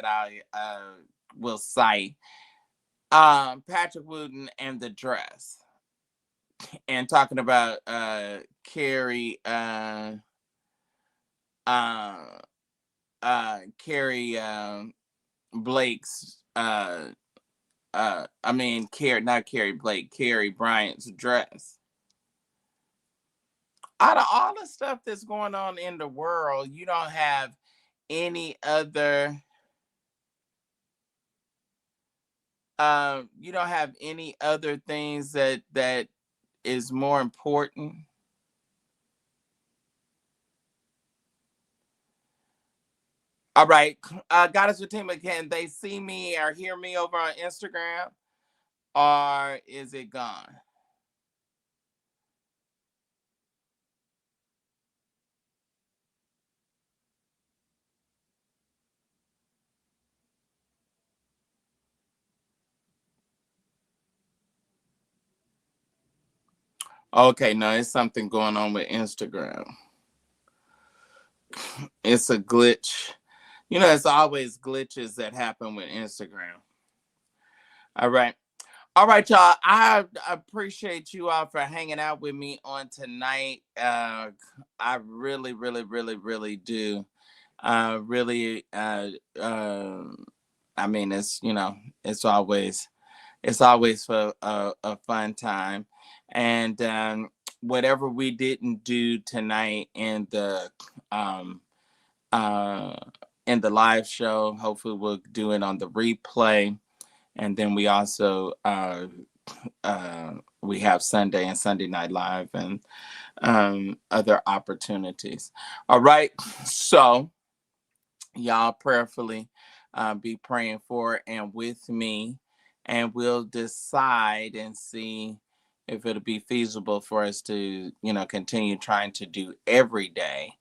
I will cite, Patrick Wooten and the dress, and talking about Carrie uh Carrie Blake's I mean Carrie, not Carrie Blake, Carrie Bryant's dress. Out of all the stuff that's going on in the world, you don't have any other you don't have any other things that is more important. All right, Goddess Fatima, can they see me or hear me over on Instagram, or is it gone? Okay, no, it's something going on with Instagram. It's a glitch. You know, it's always glitches that happen with Instagram. All right. All right, y'all. I appreciate you all for hanging out with me on tonight. I really, really, really, really do. Really, I mean, it's, you know, it's always for a fun time. And whatever we didn't do tonight um, uh, in the live show, hopefully we'll do it on the replay. And then we also we have Sunday and Sunday Night Live and other opportunities. All right, so y'all prayerfully be praying for and with me, and we'll decide and see if it'll be feasible for us to, you know, continue trying to do every day,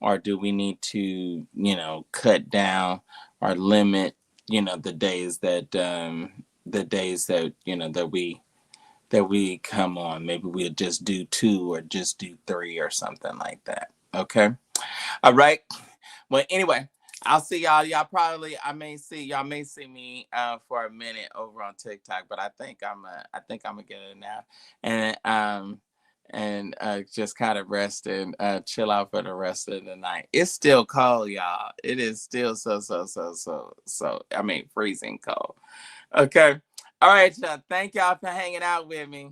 or do we need to, you know, cut down or limit, you know, the days that, you know, that we come on. Maybe we'll just do 2 or just do 3 or something like that. Okay. All right. Well, anyway, I'll see y'all. Y'all may see me for a minute over on TikTok, but I think I'm gonna get it now. And just kind of rest and chill out for the rest of the night. It's still cold, y'all. It is still so I mean freezing cold. Okay. All right, y'all. Thank y'all for hanging out with me.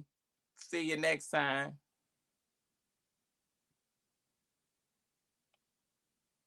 See you next time.